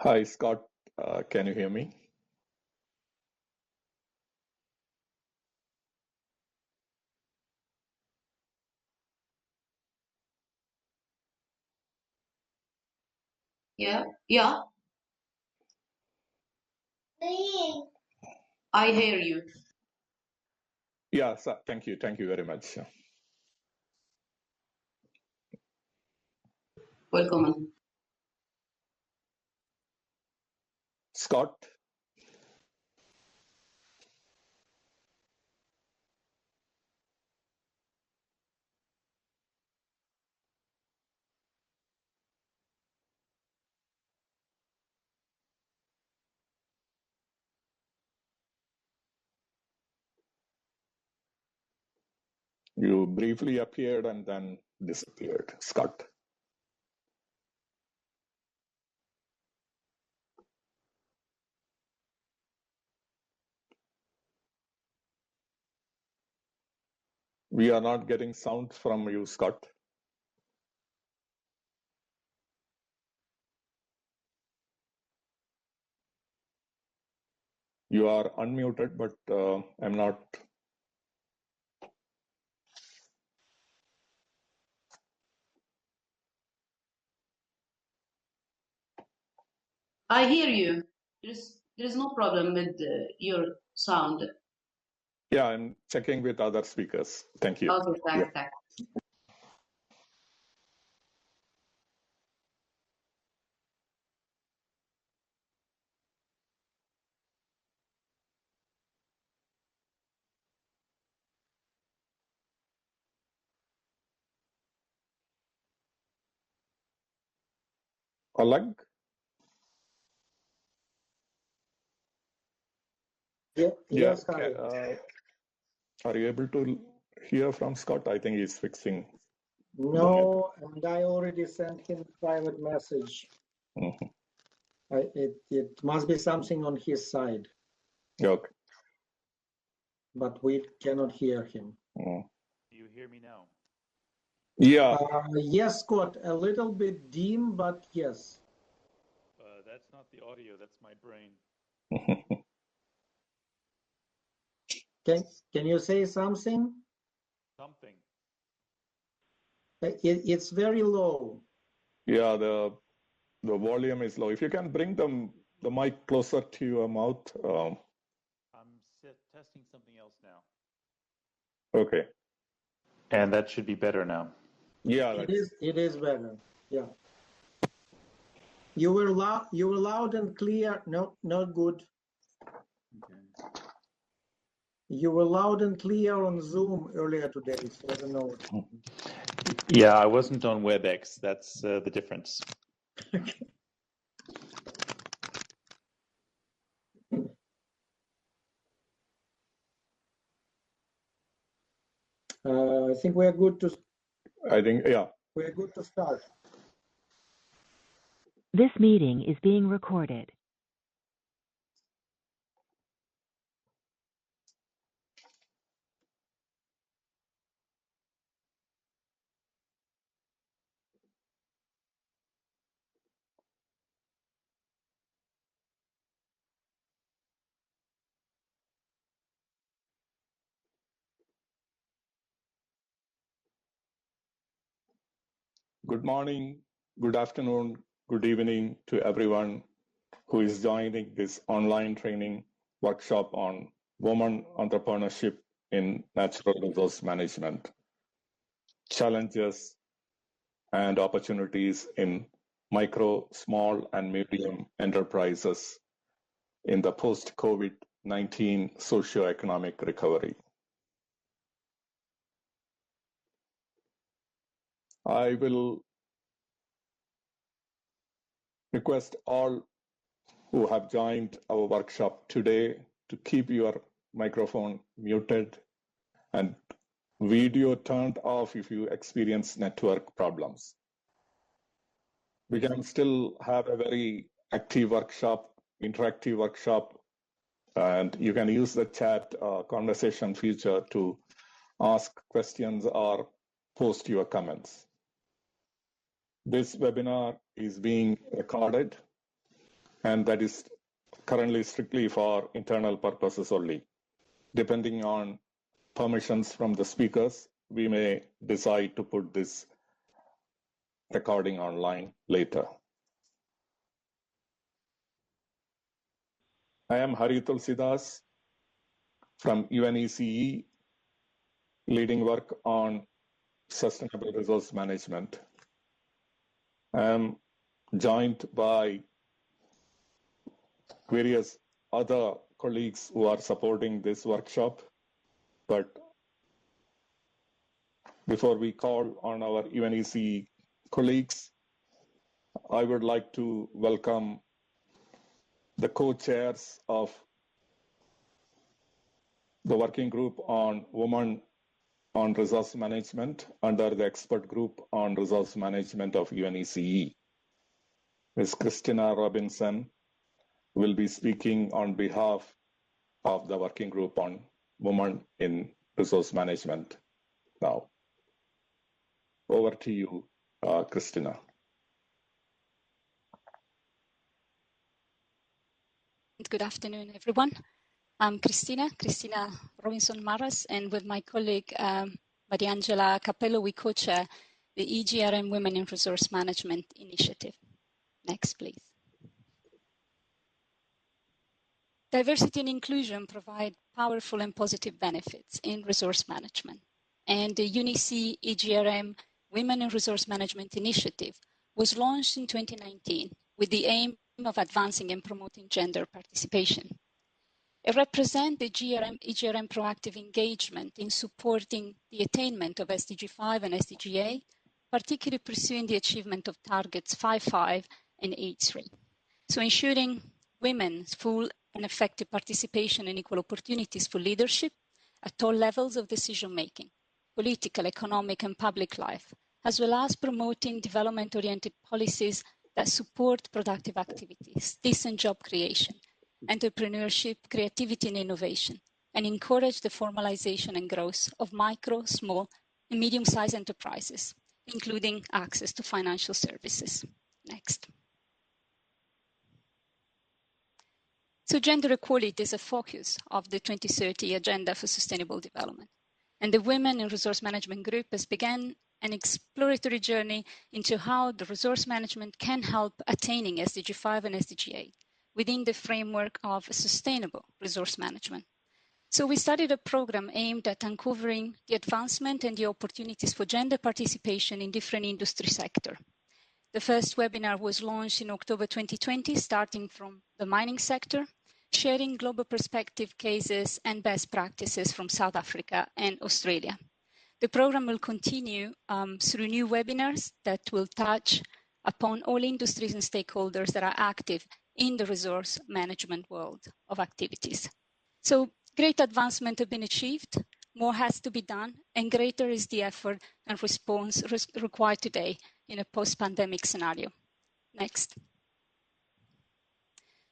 Hi, Scott. Can you hear me? Yeah, I hear you. Yeah, thank you. Thank you very much. Welcome. Scott, you briefly appeared and then disappeared. Scott. We are not getting sound from you, Scott. You are unmuted, but I'm not. I hear you. There is no problem with your sound. Yeah, I'm checking with other speakers. Thank you. Okay, thanks. Oleg, Yes, are you able to hear from Scott? I think he's fixing. No, and I already sent him a private message. Mm-hmm. It must be something on his side. Okay. But we cannot hear him. Mm. Do you hear me now? Yeah. Yes, Scott, a little bit dim, but yes. That's not the audio, that's my brain. Can you say something? Something. It's very low. Yeah, the volume is low. If you can bring the mic closer to your mouth. I'm testing something else now. Okay. And that should be better now. Yeah, it is better. Yeah. You were loud and clear. No, not good. Okay. You were loud and clear on Zoom earlier today, so I don't know. Yeah, I wasn't on WebEx. That's the difference. Okay. I think we're good to. yeah. We're good to start. This meeting is being recorded. Good morning, good afternoon, good evening to everyone who is joining this online training workshop on women entrepreneurship in natural resource management, challenges and opportunities in micro, small, and medium enterprises in the post-COVID-19 socio-economic recovery. I will request all who have joined our workshop today to keep your microphone muted and video turned off if you experience network problems. We can still have a very active workshop, interactive workshop, and you can use the chat conversation feature to ask questions or post your comments. This webinar is being recorded and that is currently strictly for internal purposes only. Depending on permissions from the speakers, we may decide to put this recording online later. I am Hari Tulsidas from UNECE, leading work on sustainable resource management. I am joined by various other colleagues who are supporting this workshop. But before we call on our UNECE colleagues, I would like to welcome the co-chairs of the working group on women on resource management under the expert group on resource management of UNECE. Ms. Christina Robinson will be speaking on behalf of the working group on women in resource management now. Over to you, Christina. Good afternoon, everyone. I'm Christina Robinson Maras, and with my colleague, Mariangela Capello, we co-chair the EGRM Women in Resource Management Initiative. Next, please. Diversity and inclusion provide powerful and positive benefits in resource management. And the UNECE EGRM Women in Resource Management Initiative was launched in 2019 with the aim of advancing and promoting gender participation. It represents the EGRM proactive engagement in supporting the attainment of SDG 5 and SDG 8, particularly pursuing the achievement of targets 5.5 and 8.3. So ensuring women's full and effective participation and equal opportunities for leadership at all levels of decision-making, political, economic, and public life, as well as promoting development-oriented policies that support productive activities, decent job creation, entrepreneurship, creativity, and innovation, and encourage the formalization and growth of micro, small, and medium-sized enterprises, including access to financial services. Next. So gender equality is a focus of the 2030 Agenda for Sustainable Development. And the Women in Resource Management Group has begun an exploratory journey into how the resource management can help attaining SDG 5 and SDG 8 within the framework of sustainable resource management. So we started a program aimed at uncovering the advancement and the opportunities for gender participation in different industry sectors. The first webinar was launched in October 2020, starting from the mining sector, sharing global perspective cases and best practices from South Africa and Australia. The program will continue through new webinars that will touch upon all industries and stakeholders that are active in the resource management world of activities. So great advancement have been achieved, more has to be done, and greater is the effort and response required today in a post-pandemic scenario. Next.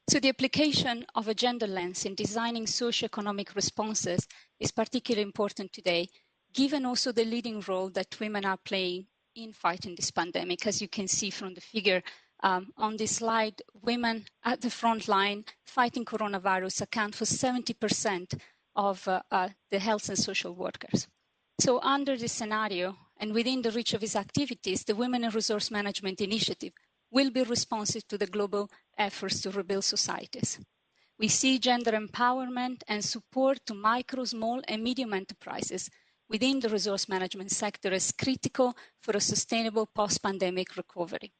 So the application of a gender lens in designing socio-economic responses is particularly important today, given also the leading role that women are playing in fighting this pandemic. As you can see from the figure on this slide, women at the front line fighting coronavirus account for 70% of the health and social workers. So under this scenario, and within the reach of its activities, the Women in Resource Management Initiative will be responsive to the global efforts to rebuild societies. We see gender empowerment and support to micro, small, and medium enterprises within the resource management sector as critical for a sustainable post-pandemic recovery.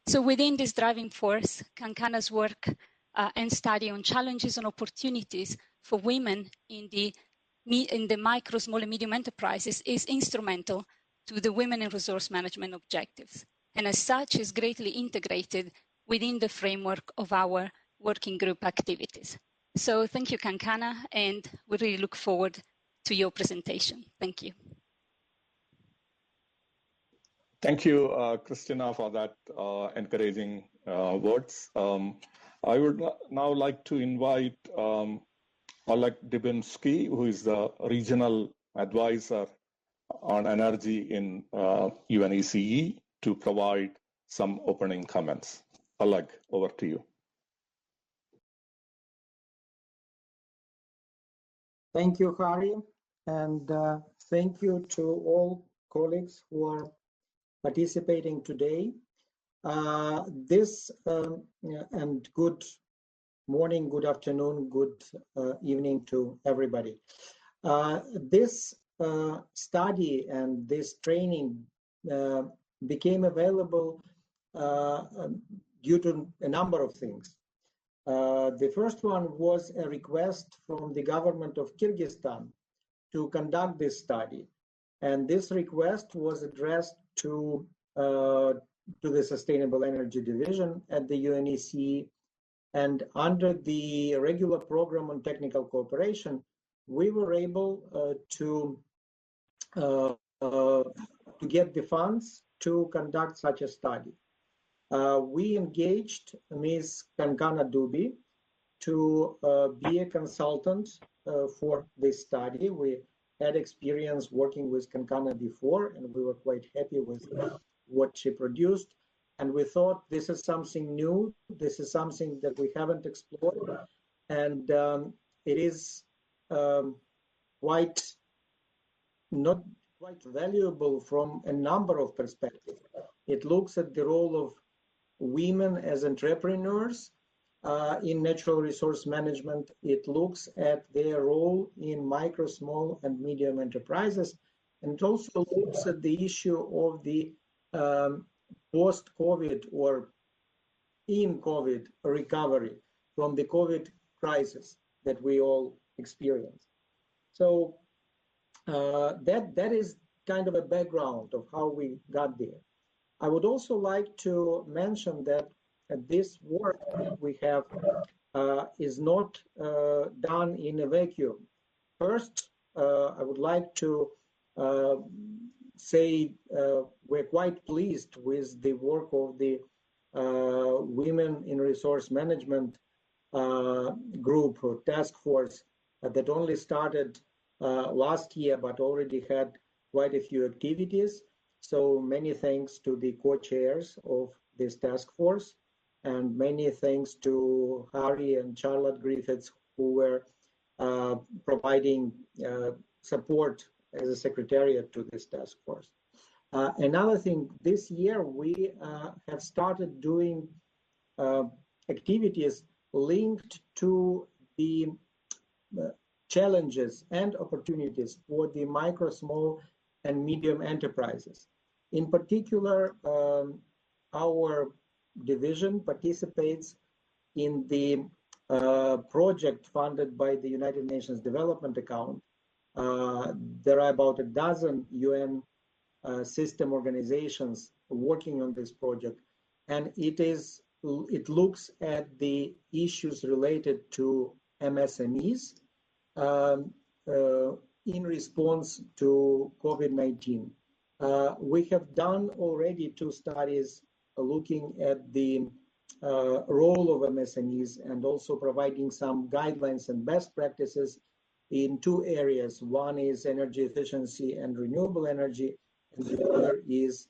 So within this driving force, Kankana's work and study on challenges and opportunities for women in the micro, small, and medium enterprises is instrumental to the Women in Resource Management objectives, and as such is greatly integrated within the framework of our working group activities. So thank you, Kankana, and we really look forward to your presentation. Thank you. Thank you, Christina, for that encouraging words. I would now like to invite Oleg Dybinski, who is the regional advisor on energy in UNECE, to provide some opening comments. Oleg, over to you. Thank you, Harry, and thank you to all colleagues who are participating today. And good morning, good afternoon, good evening to everybody. This study and this training became available due to a number of things. The first one was a request from the government of Kyrgyzstan to conduct this study. And this request was addressed to the Sustainable Energy Division at the UNECE. And under the regular program on technical cooperation, we were able to get the funds to conduct such a study. We engaged Ms. Kankana Dubi to be a consultant for this study. We had experience working with Kankana before, and we were quite happy with what she produced. And we thought this is something new. This is something that we haven't explored. And it is not quite valuable from a number of perspectives. It looks at the role of women as entrepreneurs in natural resource management. It looks at their role in micro, small, and medium enterprises. And it also looks at the issue of the post-COVID or in COVID recovery from the COVID crisis that we all experienced. So that is kind of a background of how we got there. I would also like to mention that this work that we have is not done in a vacuum. First, I would like to say we're quite pleased with the work of the Women in Resource Management group or task force that only started last year, but already had quite a few activities. So many thanks to the co-chairs of this task force, and many thanks to Harry and Charlotte Griffiths, who were providing support as a secretariat to this task force. Another thing, this year we have started doing activities linked to the challenges and opportunities for the micro, small, and medium enterprises. In particular, our division participates in the project funded by the United Nations Development Account. There are about a dozen UN system organizations working on this project, and it looks at the issues related to MSMEs in response to COVID-19. We have done already 2 studies looking at the role of MSMEs and also providing some guidelines and best practices in 2 areas. One is energy efficiency and renewable energy, and the other is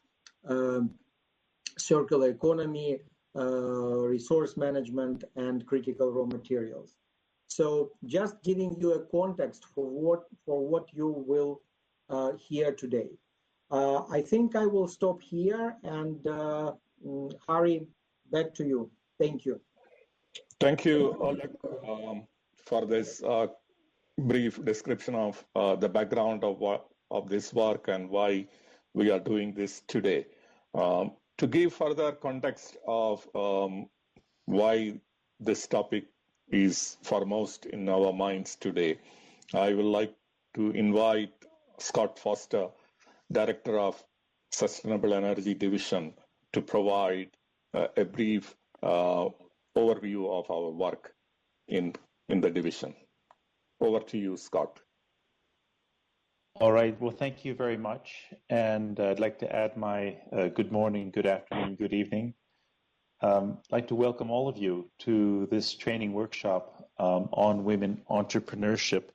circular economy, resource management, and critical raw materials. So just giving you a context for what you will hear today. I think I will stop here, and Harry, back to you. Thank you. Thank you, Oleg, for this brief description of the background of this work and why we are doing this today. To give further context of why this topic is foremost in our minds today, I would like to invite Scott Foster, Director of Sustainable Energy Division, to provide a brief overview of our work in the division. Over to you, Scott. All right. Well, thank you very much. And I'd like to add my good morning, good afternoon, good evening. I'd like to welcome all of you to this training workshop on women entrepreneurship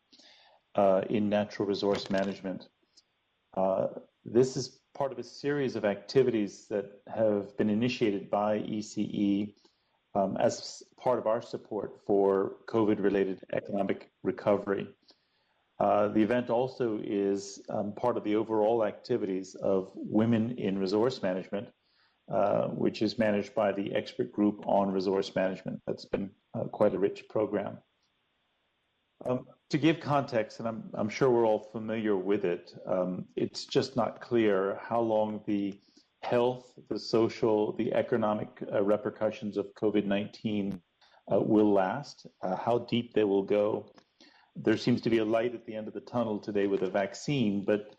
in natural resource management. This is part of a series of activities that have been initiated by ECE as part of our support for COVID-related economic recovery. The event also is part of the overall activities of Women in Resource Management, which is managed by the Expert Group on Resource Management. That's been quite a rich program. To give context, and I'm sure we're all familiar with it, it's just not clear how long the health, the social, the economic repercussions of COVID-19 will last, how deep they will go. There seems to be a light at the end of the tunnel today with a vaccine, but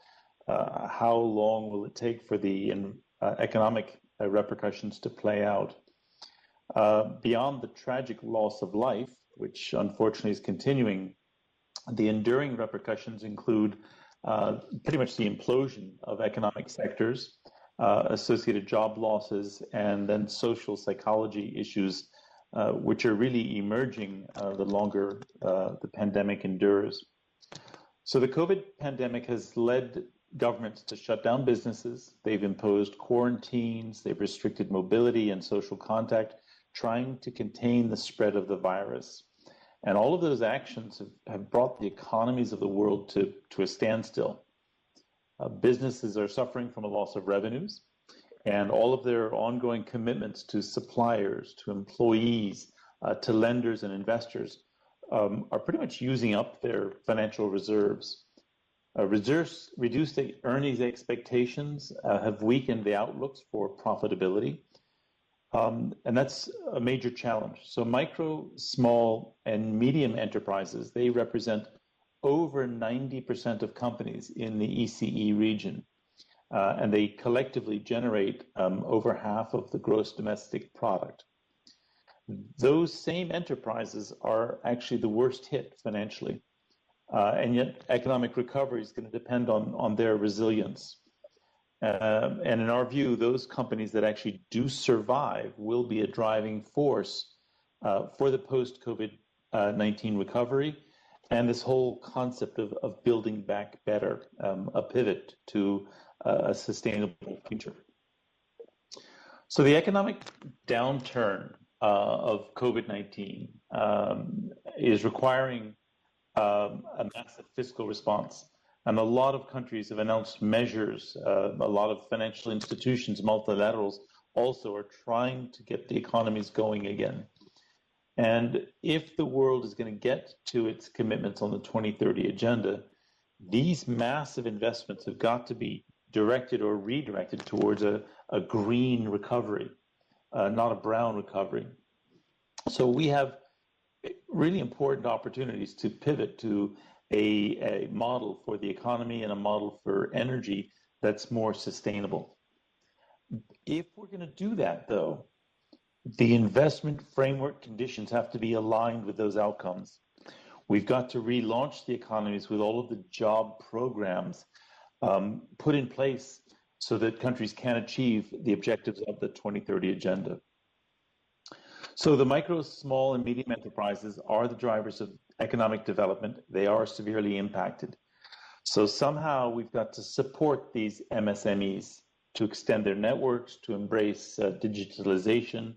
how long will it take for the economic repercussions to play out? Beyond the tragic loss of life, which unfortunately is continuing, the enduring repercussions include pretty much the implosion of economic sectors, associated job losses, and then social psychology issues, which are really emerging the longer the pandemic endures. So the COVID pandemic has led governments to shut down businesses. They've imposed quarantines, they've restricted mobility and social contact, trying to contain the spread of the virus. And all of those actions have brought the economies of the world to a standstill. Businesses are suffering from a loss of revenues, and all of their ongoing commitments to suppliers, to employees, to lenders and investors are pretty much using up their financial reserves. Reduced earnings expectations have weakened the outlooks for profitability. And that's a major challenge. So micro, small, and medium enterprises, they represent over 90% of companies in the ECE region. And they collectively generate over half of the gross domestic product. Those same enterprises are actually the worst hit financially. And yet economic recovery is going to depend on their resilience. And in our view, those companies that actually do survive will be a driving force for the post-COVID-19 recovery and this whole concept of building back better, a pivot to a sustainable future. So the economic downturn of COVID-19 is requiring a massive fiscal response. And a lot of countries have announced measures. A lot of financial institutions, multilaterals, also are trying to get the economies going again. And if the world is going to get to its commitments on the 2030 agenda, these massive investments have got to be directed or redirected towards a green recovery, not a brown recovery. So we have really important opportunities to pivot to a model for the economy and a model for energy that's more sustainable. If we're going to do that, though, the investment framework conditions have to be aligned with those outcomes. We've got to relaunch the economies with all of the job programs put in place so that countries can achieve the objectives of the 2030 agenda. So the micro, small, and medium enterprises are the drivers of economic development. They are severely impacted. So somehow we've got to support these MSMEs to extend their networks, to embrace digitalization,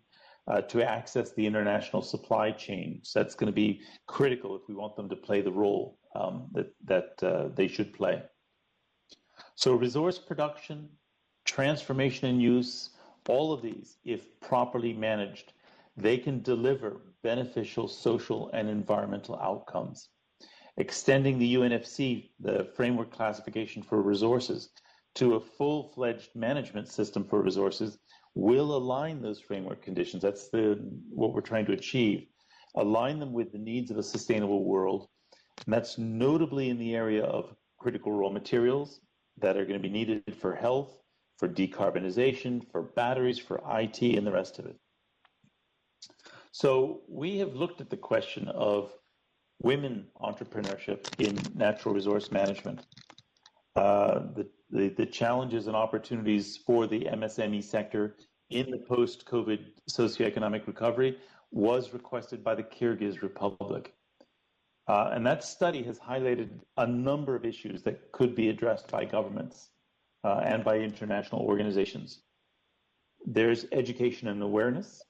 to access the international supply chain. So that's going to be critical if we want them to play the role that they should play. So resource production, transformation and use, all of these, if properly managed, they can deliver beneficial social and environmental outcomes. Extending the UNFC, the framework classification for resources, to a full-fledged management system for resources will align those framework conditions. That's what we're trying to achieve. Align them with the needs of a sustainable world. And that's notably in the area of critical raw materials that are going to be needed for health, for decarbonization, for batteries, for IT, and the rest of it. So we have looked at the question of women entrepreneurship in natural resource management, the challenges and opportunities for the MSME sector in the post-COVID socioeconomic recovery was requested by the Kyrgyz Republic. And that study has highlighted a number of issues that could be addressed by governments and by international organizations. There's education and awareness.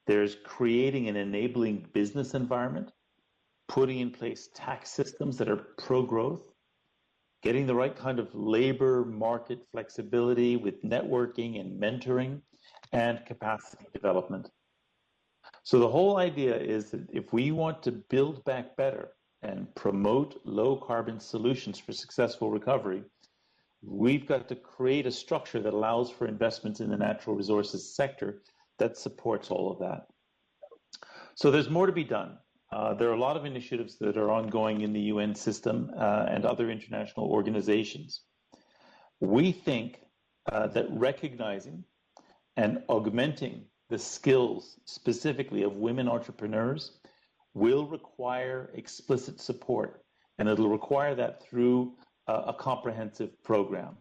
There's creating an enabling business environment. putting in place tax systems that are pro-growth, getting the right kind of labor market flexibility with networking and mentoring, and capacity development. So the whole idea is that if we want to build back better and promote low carbon solutions for successful recovery, we've got to create a structure that allows for investments in the natural resources sector that supports all of that. So there's more to be done. There are a lot of initiatives that are ongoing in the UN system and other international organizations. We think that recognizing and augmenting the skills specifically of women entrepreneurs will require explicit support, and it'll require that through a comprehensive program.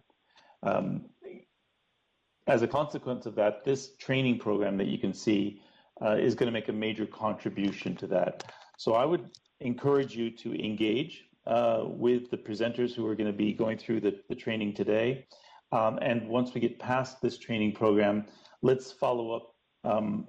As a consequence of that, this training program that you can see is going to make a major contribution to that. So I would encourage you to engage with the presenters who are going to be going through the training today. And once we get past this training program, let's follow up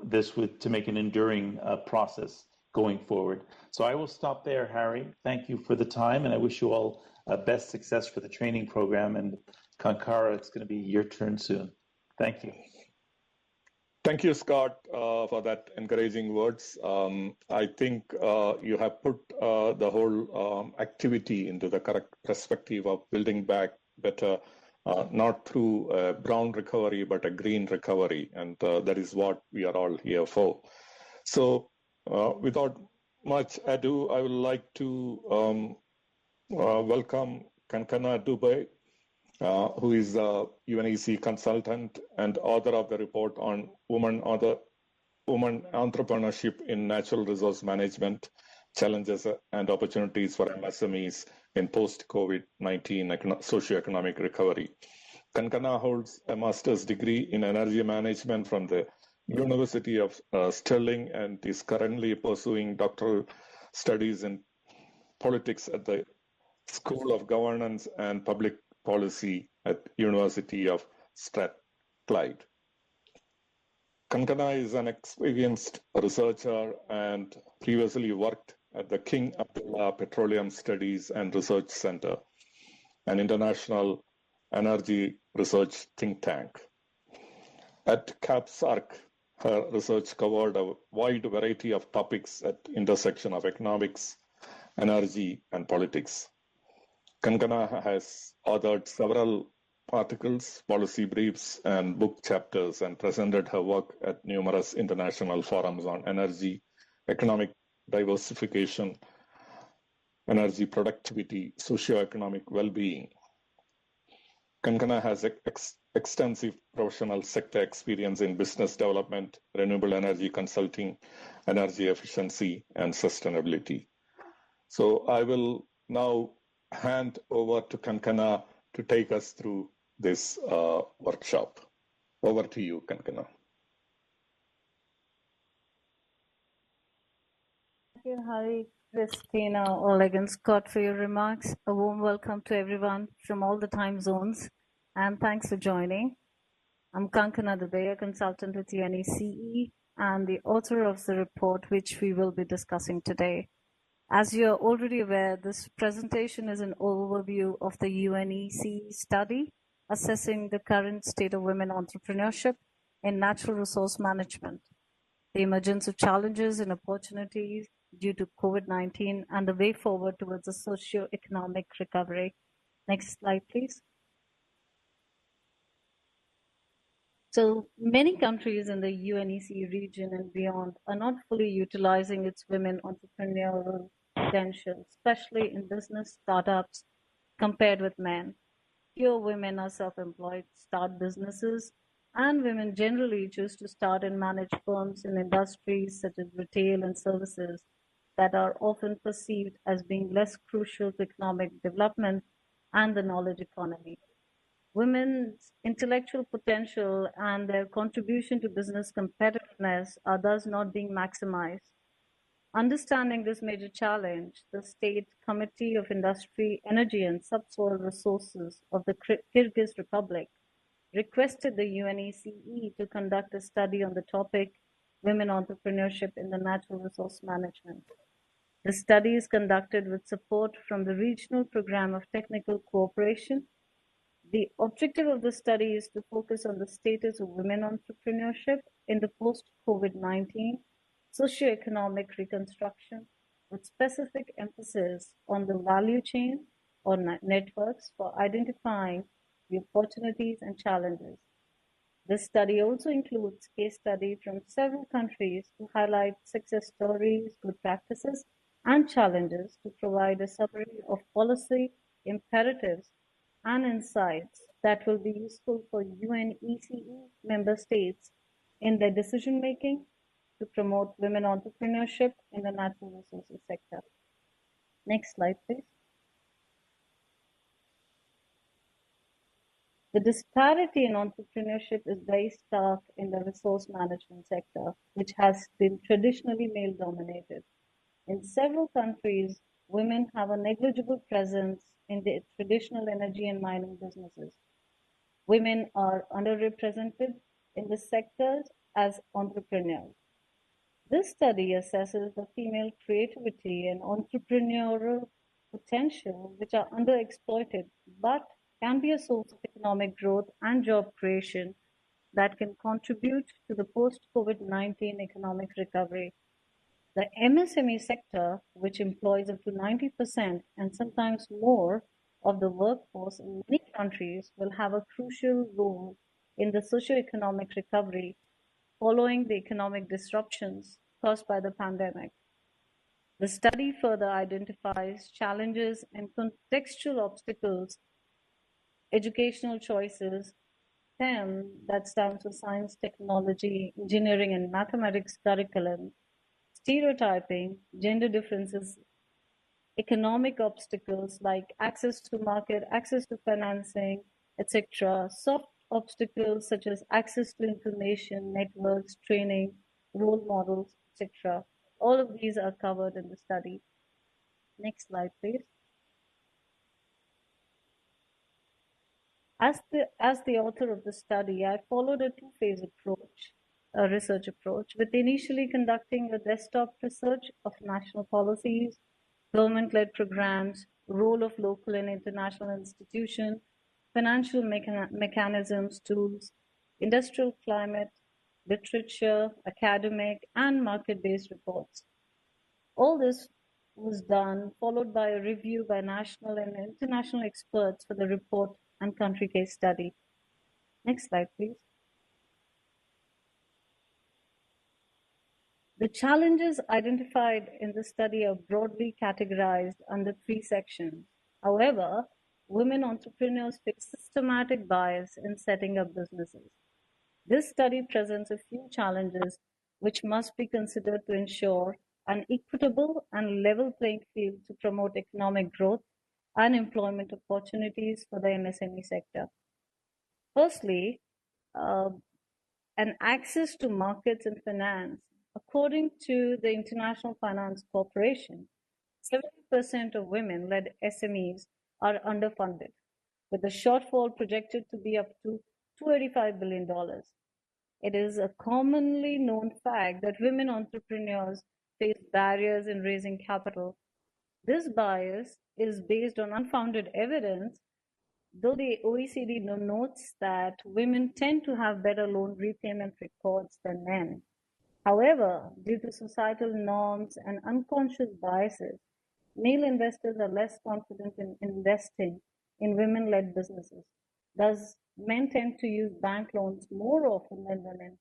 this to make an enduring process going forward. So I will stop there, Harry. Thank you for the time, and I wish you all best success for the training program. And Kankara, it's going to be your turn soon. Thank you. Thank you, Scott, for that encouraging words. I think you have put the whole activity into the correct perspective of building back better, not through a brown recovery, but a green recovery. And that is what we are all here for. So without much ado, I would like to welcome Kankana Dubey, who is a UNECE consultant and author of the report on women entrepreneurship in natural resource management, challenges and opportunities for MSMEs in post-COVID-19 socio-economic recovery. Kankana holds a master's degree in energy management from the University of Stirling and is currently pursuing doctoral studies in politics at the School of Governance and Public Policy at University of Strathclyde. Kankana is an experienced researcher and previously worked at the King Abdullah Petroleum Studies and Research Center, an international energy research think tank. At CAPSARC, her research covered a wide variety of topics at intersection of economics, energy, and politics. Kankana has authored several articles, policy briefs, and book chapters, and presented her work at numerous international forums on energy, economic diversification, energy productivity, socio-economic well-being. Kankana has extensive professional sector experience in business development, renewable energy consulting, energy efficiency, and sustainability. So I will now hand over to Kankana to take us through this workshop. Over to you, Kankana. Thank you, Hari, Christina, Oleg, and Scott for your remarks. A warm welcome to everyone from all the time zones, and thanks for joining. I'm Kankana Dubey, a consultant with UNECE, and the author of the report which we will be discussing today. As you're already aware, this presentation is an overview of the UNECE study assessing the current state of women entrepreneurship in natural resource management, the emergence of challenges and opportunities due to COVID-19, and the way forward towards a socio-economic recovery. Next slide, please. So many countries in the UNECE region and beyond are not fully utilizing its women entrepreneurial potential, especially in business startups compared with men. Fewer women are self-employed, start businesses, and women generally choose to start and manage firms in industries such as retail and services that are often perceived as being less crucial to economic development and the knowledge economy. Women's intellectual potential and their contribution to business competitiveness are thus not being maximized. Understanding this major challenge, the State Committee of Industry, Energy and Subsoil Resources of the Kyrgyz Republic requested the UNECE to conduct a study on the topic, women entrepreneurship in the natural resource management. The study is conducted with support from the Regional Program of Technical Cooperation. The objective of the study is to focus on the status of women entrepreneurship in the post-COVID-19 socio-economic reconstruction, with specific emphasis on the value chain or networks for identifying the opportunities and challenges. This study also includes case studies from several countries to highlight success stories, good practices, and challenges, to provide a summary of policy imperatives and insights that will be useful for UNECE member states in their decision-making to promote women entrepreneurship in the natural resources sector. Next slide, please. The disparity in entrepreneurship is very stark in the resource management sector, which has been traditionally male-dominated. In several countries, women have a negligible presence in the traditional energy and mining businesses. Women are underrepresented in the sectors as entrepreneurs. This study assesses the female creativity and entrepreneurial potential, which are underexploited, but can be a source of economic growth and job creation that can contribute to the post-COVID-19 economic recovery. The MSME sector, which employs up to 90% and sometimes more of the workforce in many countries, will have a crucial role in the socio-economic recovery following the economic disruptions caused by the pandemic. The study further identifies challenges and contextual obstacles, educational choices, STEM, that stands for science, technology, engineering, and mathematics curriculum, stereotyping, gender differences, economic obstacles like access to market, access to financing, etc., soft obstacles such as access to information, networks, training, role models, etc. All of these are covered in the study. Next slide, please. As the author of the study, I followed a two-phase approach, a research approach, with initially conducting a desktop research of national policies, government-led programs, role of local and international institutions, financial mechanisms, tools, industrial climate, literature, academic, and market-based reports. All this was done, followed by a review by national and international experts for the report and country case study. Next slide, please. The challenges identified in the study are broadly categorized under 3 sections. However, women entrepreneurs face systematic bias in setting up businesses. This study presents a few challenges which must be considered to ensure an equitable and level playing field to promote economic growth and employment opportunities for the MSME sector. Firstly, an access to markets and finance. According to the International Finance Corporation, 70% of women-led SMEs are underfunded, with the shortfall projected to be up to $285 billion. It is a commonly known fact that women entrepreneurs face barriers in raising capital. This bias is based on unfounded evidence, though the OECD notes that women tend to have better loan repayment records than men. However, due to societal norms and unconscious biases, male investors are less confident in investing in women-led businesses. Thus, men tend to use bank loans more often than women.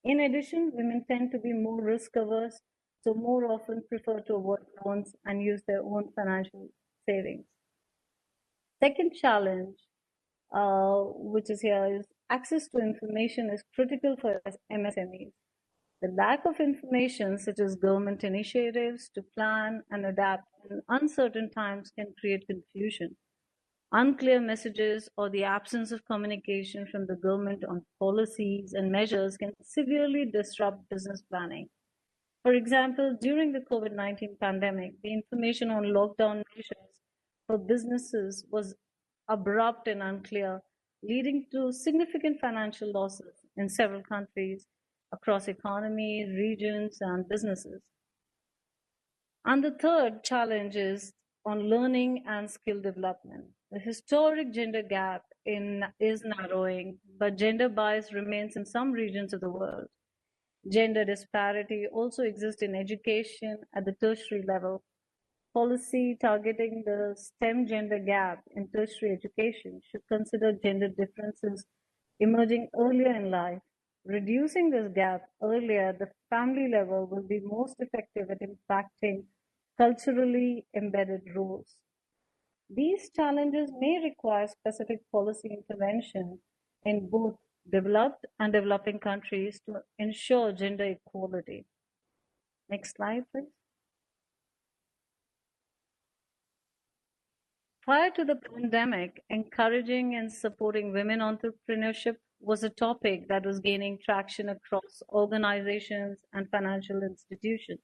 In addition, women tend to be more risk-averse, so more often prefer to avoid loans and use their own financial savings. Second challenge, which is here, is access to information is critical for MSMEs. The lack of information, such as government initiatives to plan and adapt in uncertain times, can create confusion. Unclear messages or the absence of communication from the government on policies and measures can severely disrupt business planning. For example, during the COVID-19 pandemic, the information on lockdown measures for businesses was abrupt and unclear, leading to significant financial losses in several countries across economies, regions, and businesses. And the third challenge is on learning and skill development. The historic gender gap is narrowing, but gender bias remains in some regions of the world. Gender disparity also exists in education at the tertiary level. Policy targeting the STEM gender gap in tertiary education should consider gender differences emerging earlier in life. Reducing this gap earlier at the family level will be most effective at impacting culturally embedded roles. These challenges may require specific policy intervention in both developed and developing countries to ensure gender equality. Next slide, please. Prior to the pandemic, encouraging and supporting women entrepreneurship was a topic that was gaining traction across organizations and financial institutions.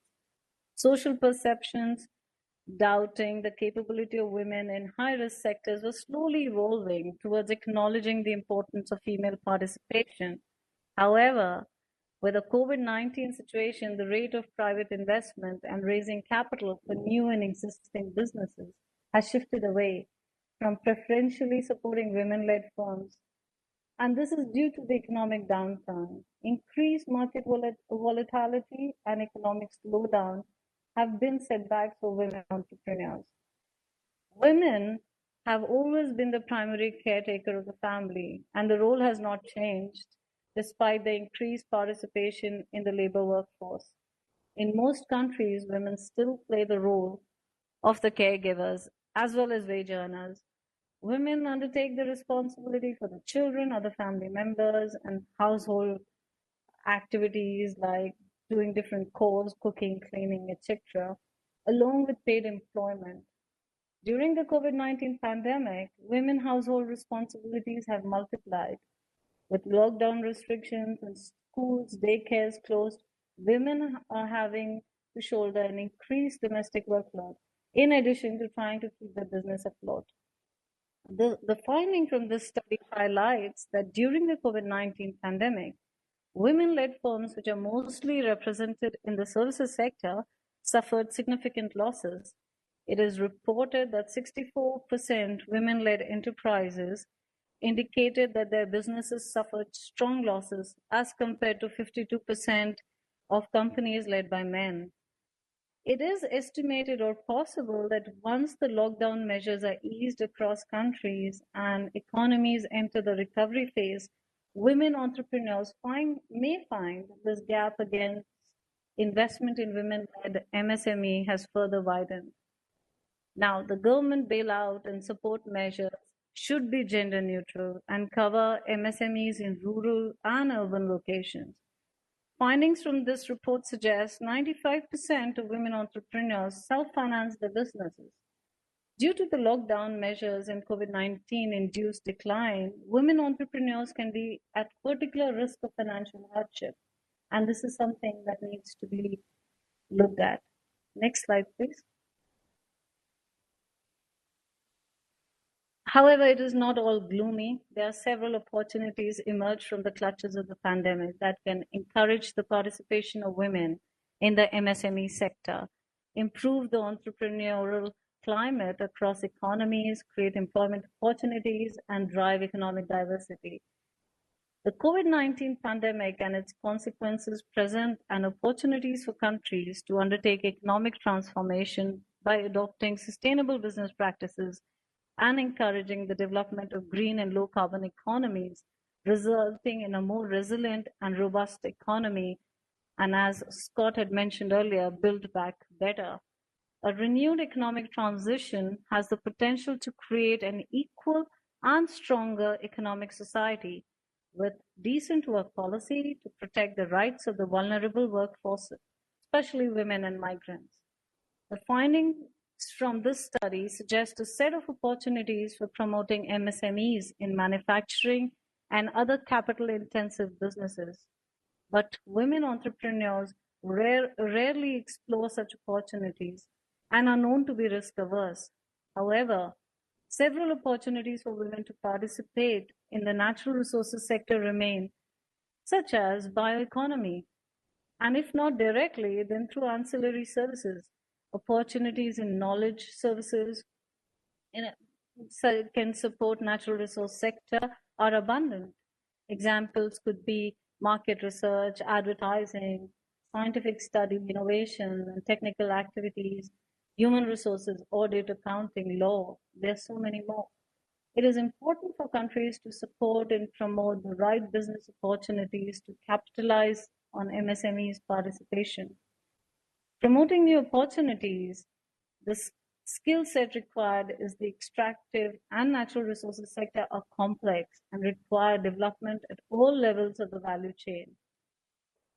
Social perceptions doubting the capability of women in high-risk sectors was slowly evolving towards acknowledging the importance of female participation. However, with the COVID-19 situation, the rate of private investment and raising capital for new and existing businesses has shifted away from preferentially supporting women-led firms. And this is due to the economic downturn. Increased market volatility and economic slowdown have been setbacks for women entrepreneurs. Women have always been the primary caretaker of the family, and the role has not changed despite the increased participation in the labor workforce. In most countries, women still play the role of the caregivers as well as wage earners. Women undertake the responsibility for the children, other family members, and household activities like doing different chores, cooking, cleaning, etc., along with paid employment. During the COVID-19 pandemic, women household responsibilities have multiplied. With lockdown restrictions and schools, daycares closed, women are having to shoulder an increased domestic workload, in addition to trying to keep the business afloat. The finding from this study highlights that during the COVID-19 pandemic, women-led firms, which are mostly represented in the services sector, suffered significant losses. It is reported that 64% women-led enterprises indicated that their businesses suffered strong losses as compared to 52% of companies led by men. It is estimated or possible that once the lockdown measures are eased across countries and economies enter the recovery phase, women entrepreneurs may find this gap against investment in women-led MSME has further widened. Now, the government bailout and support measures should be gender neutral and cover MSMEs in rural and urban locations. Findings from this report suggest 95% of women entrepreneurs self-finance their businesses. Due to the lockdown measures and COVID-19 induced decline, women entrepreneurs can be at particular risk of financial hardship. And this is something that needs to be looked at. Next slide, please. However, it is not all gloomy. There are several opportunities emerged from the clutches of the pandemic that can encourage the participation of women in the MSME sector, improve the entrepreneurial climate across economies, create employment opportunities, and drive economic diversity. The COVID-19 pandemic and its consequences present an opportunities for countries to undertake economic transformation by adopting sustainable business practices and encouraging the development of green and low carbon economies, resulting in a more resilient and robust economy, and as Scott had mentioned earlier, build back better. A renewed economic transition has the potential to create an equal and stronger economic society with decent work policy to protect the rights of the vulnerable workforce, especially women and migrants. The findings from this study suggest a set of opportunities for promoting MSMEs in manufacturing and other capital-intensive businesses. But women entrepreneurs rarely explore such opportunities and are known to be risk-averse. However, several opportunities for women to participate in the natural resources sector remain, such as bioeconomy, and if not directly, then through ancillary services, opportunities in knowledge services can support natural resource sector are abundant. Examples could be market research, advertising, scientific study, innovation, and technical activities, human resources, audit, accounting, law. There are so many more. It is important for countries to support and promote the right business opportunities to capitalize on MSMEs' participation. Promoting new opportunities, the skill set required is the extractive and natural resources sector are complex and require development at all levels of the value chain.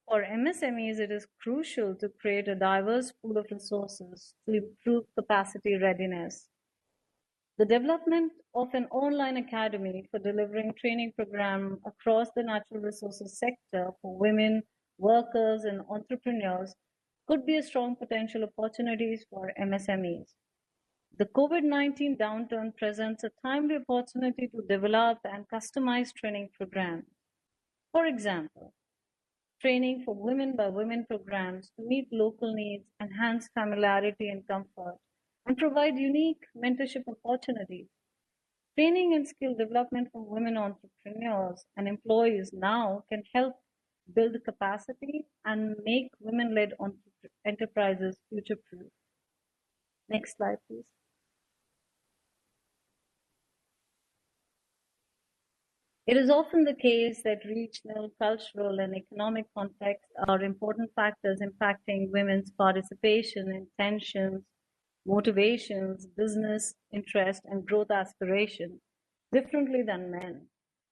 For MSMEs, it is crucial to create a diverse pool of resources to improve capacity readiness. The development of an online academy for delivering training program across the natural resources sector for women, workers, and entrepreneurs could be a strong potential opportunities for MSMEs. The COVID-19 downturn presents a timely opportunity to develop and customize training programs. For example, training for women by women programs to meet local needs, enhance familiarity and comfort, and provide unique mentorship opportunities. Training and skill development for women entrepreneurs and employees now can help build capacity and make women-led enterprises future-proof. Next slide, please. It is often the case that regional, cultural, and economic contexts are important factors impacting women's participation, intentions, motivations, business interest, and growth aspiration differently than men.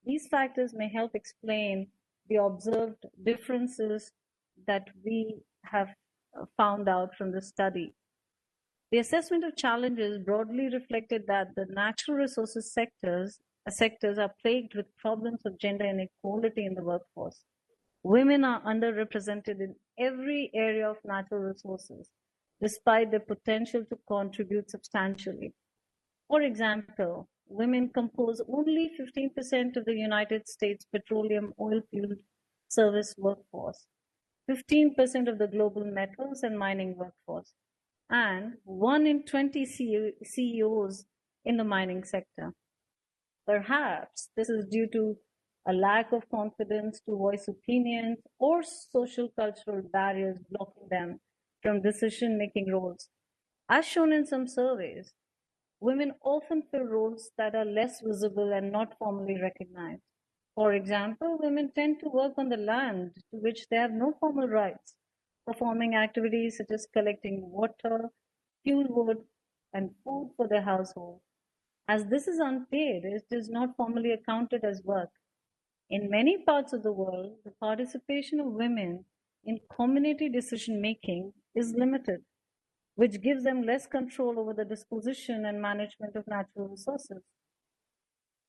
These factors may help explain the observed differences that we have found out from the study. The assessment of challenges broadly reflected that the natural resources sectors are plagued with problems of gender inequality in the workforce. Women are underrepresented in every area of natural resources, despite their potential to contribute substantially. For example, women compose only 15% of the United States petroleum oil field service workforce, 15% of the global metals and mining workforce, and 1 in 20 CEOs in the mining sector. Perhaps this is due to a lack of confidence to voice opinions or social cultural barriers blocking them from decision-making roles. As shown in some surveys, women often fill roles that are less visible and not formally recognized. For example, women tend to work on the land to which they have no formal rights, performing activities such as collecting water, fuel wood, and food for their household. As this is unpaid, it is not formally accounted as work. In many parts of the world, the participation of women in community decision-making is limited, which gives them less control over the disposition and management of natural resources.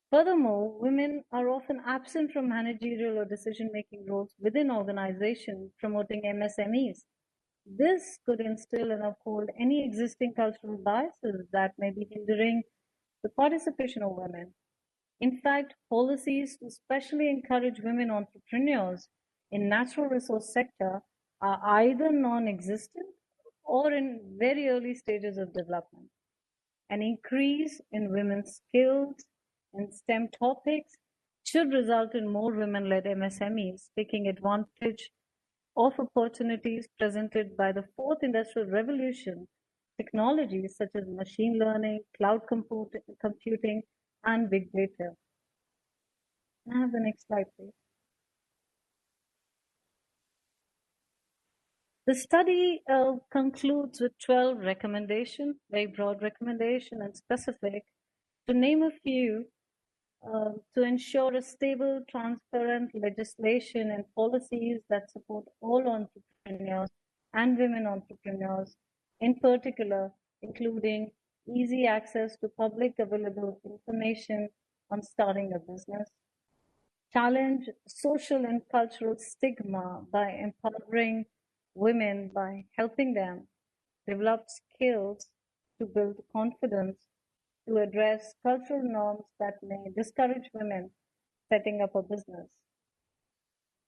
Furthermore, women are often absent from managerial or decision-making roles within organizations promoting MSMEs. This could instill and uphold any existing cultural biases that may be hindering the participation of women. In fact, policies to especially encourage women entrepreneurs in natural resource sector are either non-existent or in very early stages of development. An increase in women's skills in STEM topics should result in more women-led MSMEs taking advantage of opportunities presented by the fourth industrial revolution, technologies such as machine learning, cloud computing, and big data. Can I have the next slide, please? The study concludes with 12 recommendations, very broad recommendation and specific. To name a few, to ensure a stable, transparent legislation and policies that support all entrepreneurs and women entrepreneurs, in particular, including easy access to public available information on starting a business, challenge social and cultural stigma by empowering women by helping them develop skills to build confidence, to address cultural norms that may discourage women setting up a business,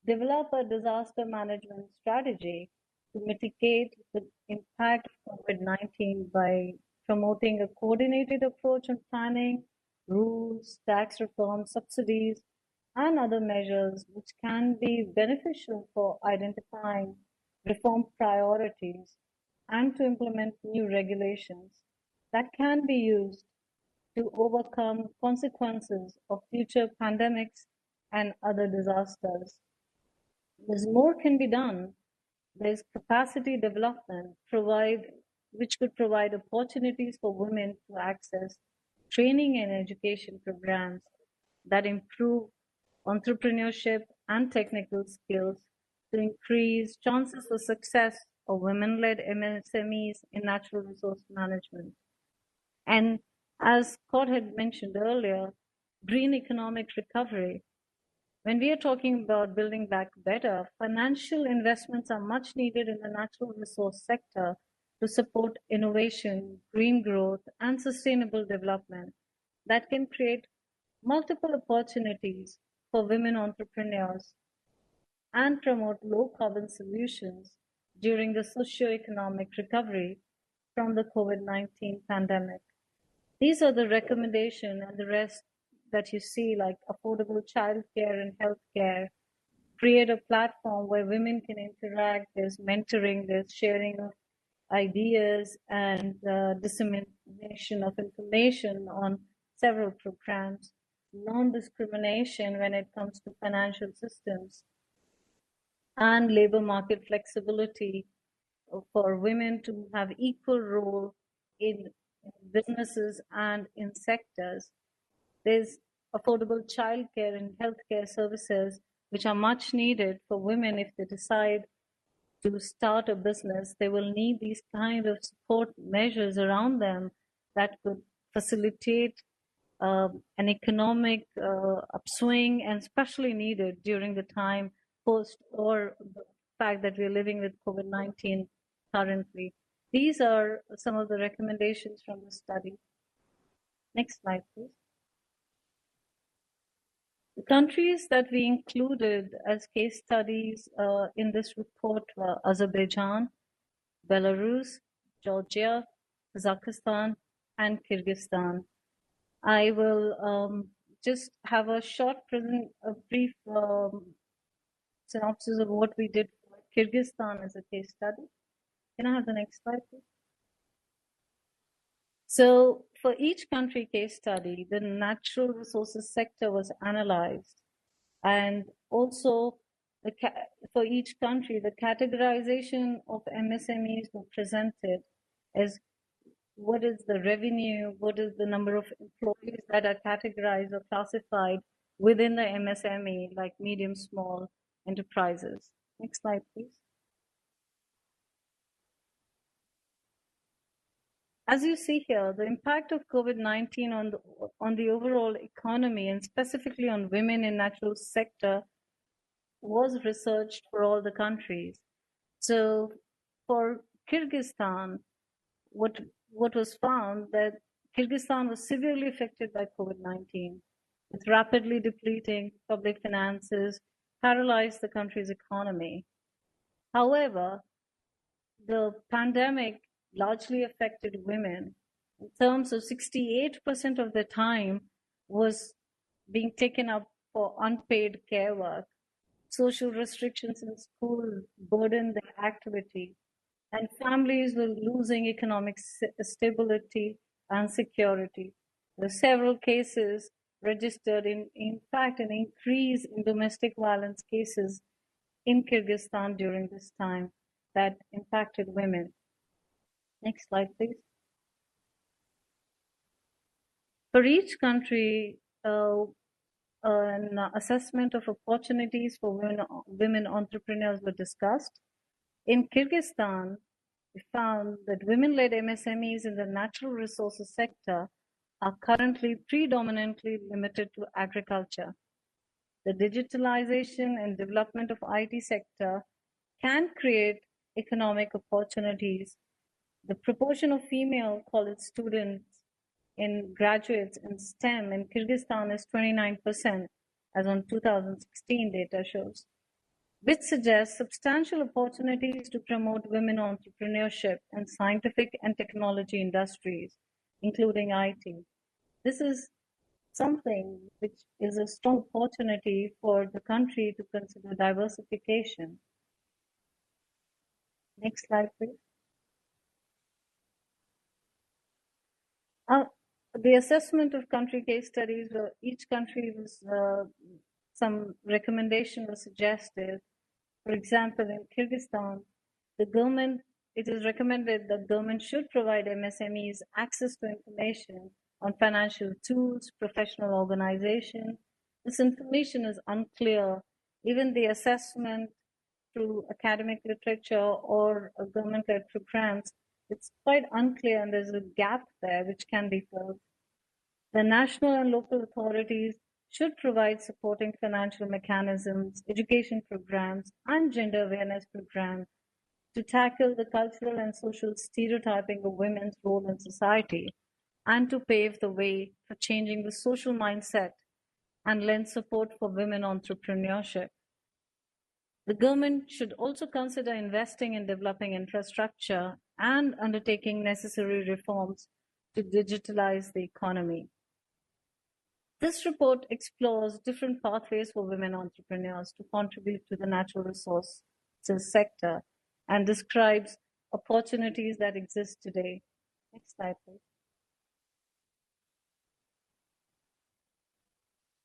develop a disaster management strategy to mitigate the impact of COVID-19 by promoting a coordinated approach on planning, rules, tax reform, subsidies, and other measures which can be beneficial for identifying reform priorities and to implement new regulations that can be used to overcome consequences of future pandemics and other disasters. There's more can be done. There's capacity development which could provide opportunities for women to access training and education programs that improve entrepreneurship and technical skills to increase chances for success of women-led MSMEs in natural resource management. And as Scott had mentioned earlier, green economic recovery. When we are talking about building back better, financial investments are much needed in the natural resource sector to support innovation, green growth, and sustainable development that can create multiple opportunities for women entrepreneurs and promote low carbon solutions during the socio-economic recovery from the COVID-19 pandemic. These are the recommendations, and the rest that you see, like affordable childcare and healthcare, create a platform where women can interact, there's mentoring, there's sharing of ideas and dissemination of information on several programs, non-discrimination when it comes to financial systems, and labor market flexibility for women to have equal role in businesses and in sectors. There's affordable childcare and healthcare services, which are much needed for women if they decide to start a business. They will need these kind of support measures around them that could facilitate an economic upswing, and especially needed during the time post or the fact that we're living with COVID-19 currently. These are some of the recommendations from the study. Next slide, please. The countries that we included as case studies in this report were Azerbaijan, Belarus, Georgia, Kazakhstan, and Kyrgyzstan. I will just have a brief synopsis of what we did for Kyrgyzstan as a case study. Can I have the next slide, please? So for each country case study, the natural resources sector was analyzed, and also for each country, the categorization of MSMEs were presented as what is the revenue, what is the number of employees that are categorized or classified within the MSME, like medium, small enterprises. Next slide, please. As you see here, the impact of COVID-19 on the overall economy, and specifically on women in natural sector, was researched for all the countries. So for Kyrgyzstan, what was found that Kyrgyzstan was severely affected by COVID-19, with rapidly depleting public finances, paralyzed the country's economy. However, the pandemic largely affected women in terms of 68% of their time was being taken up for unpaid care work. Social restrictions in school burdened their activity, and families were losing economic stability and security. There were several cases registered, in fact, an increase in domestic violence cases in Kyrgyzstan during this time that impacted women. Next slide, please. For each country, an assessment of opportunities for women entrepreneurs were discussed. In Kyrgyzstan, we found that women-led MSMEs in the natural resources sector are currently predominantly limited to agriculture. The digitalization and development of IT sector can create economic opportunities. The proportion of female college students in graduates in STEM in Kyrgyzstan is 29%, as on 2016 data shows. which suggests substantial opportunities to promote women entrepreneurship in scientific and technology industries, including IT. This is something which is a strong opportunity for the country to consider diversification. Next slide, please. The assessment of country case studies, each country was, some recommendation was suggested. For example, in Kyrgyzstan, it is recommended that government should provide MSMEs access to information on financial tools, professional organization. This information is unclear. Even the assessment through academic literature or government-led programs, it's quite unclear, and there's a gap there which can be filled. The national and local authorities should provide supporting financial mechanisms, education programs, and gender awareness programs to tackle the cultural and social stereotyping of women's role in society and to pave the way for changing the social mindset and lend support for women entrepreneurship. The government should also consider investing in developing infrastructure and undertaking necessary reforms to digitalize the economy. This report explores different pathways for women entrepreneurs to contribute to the natural resources sector and describes opportunities that exist today. Next slide, please.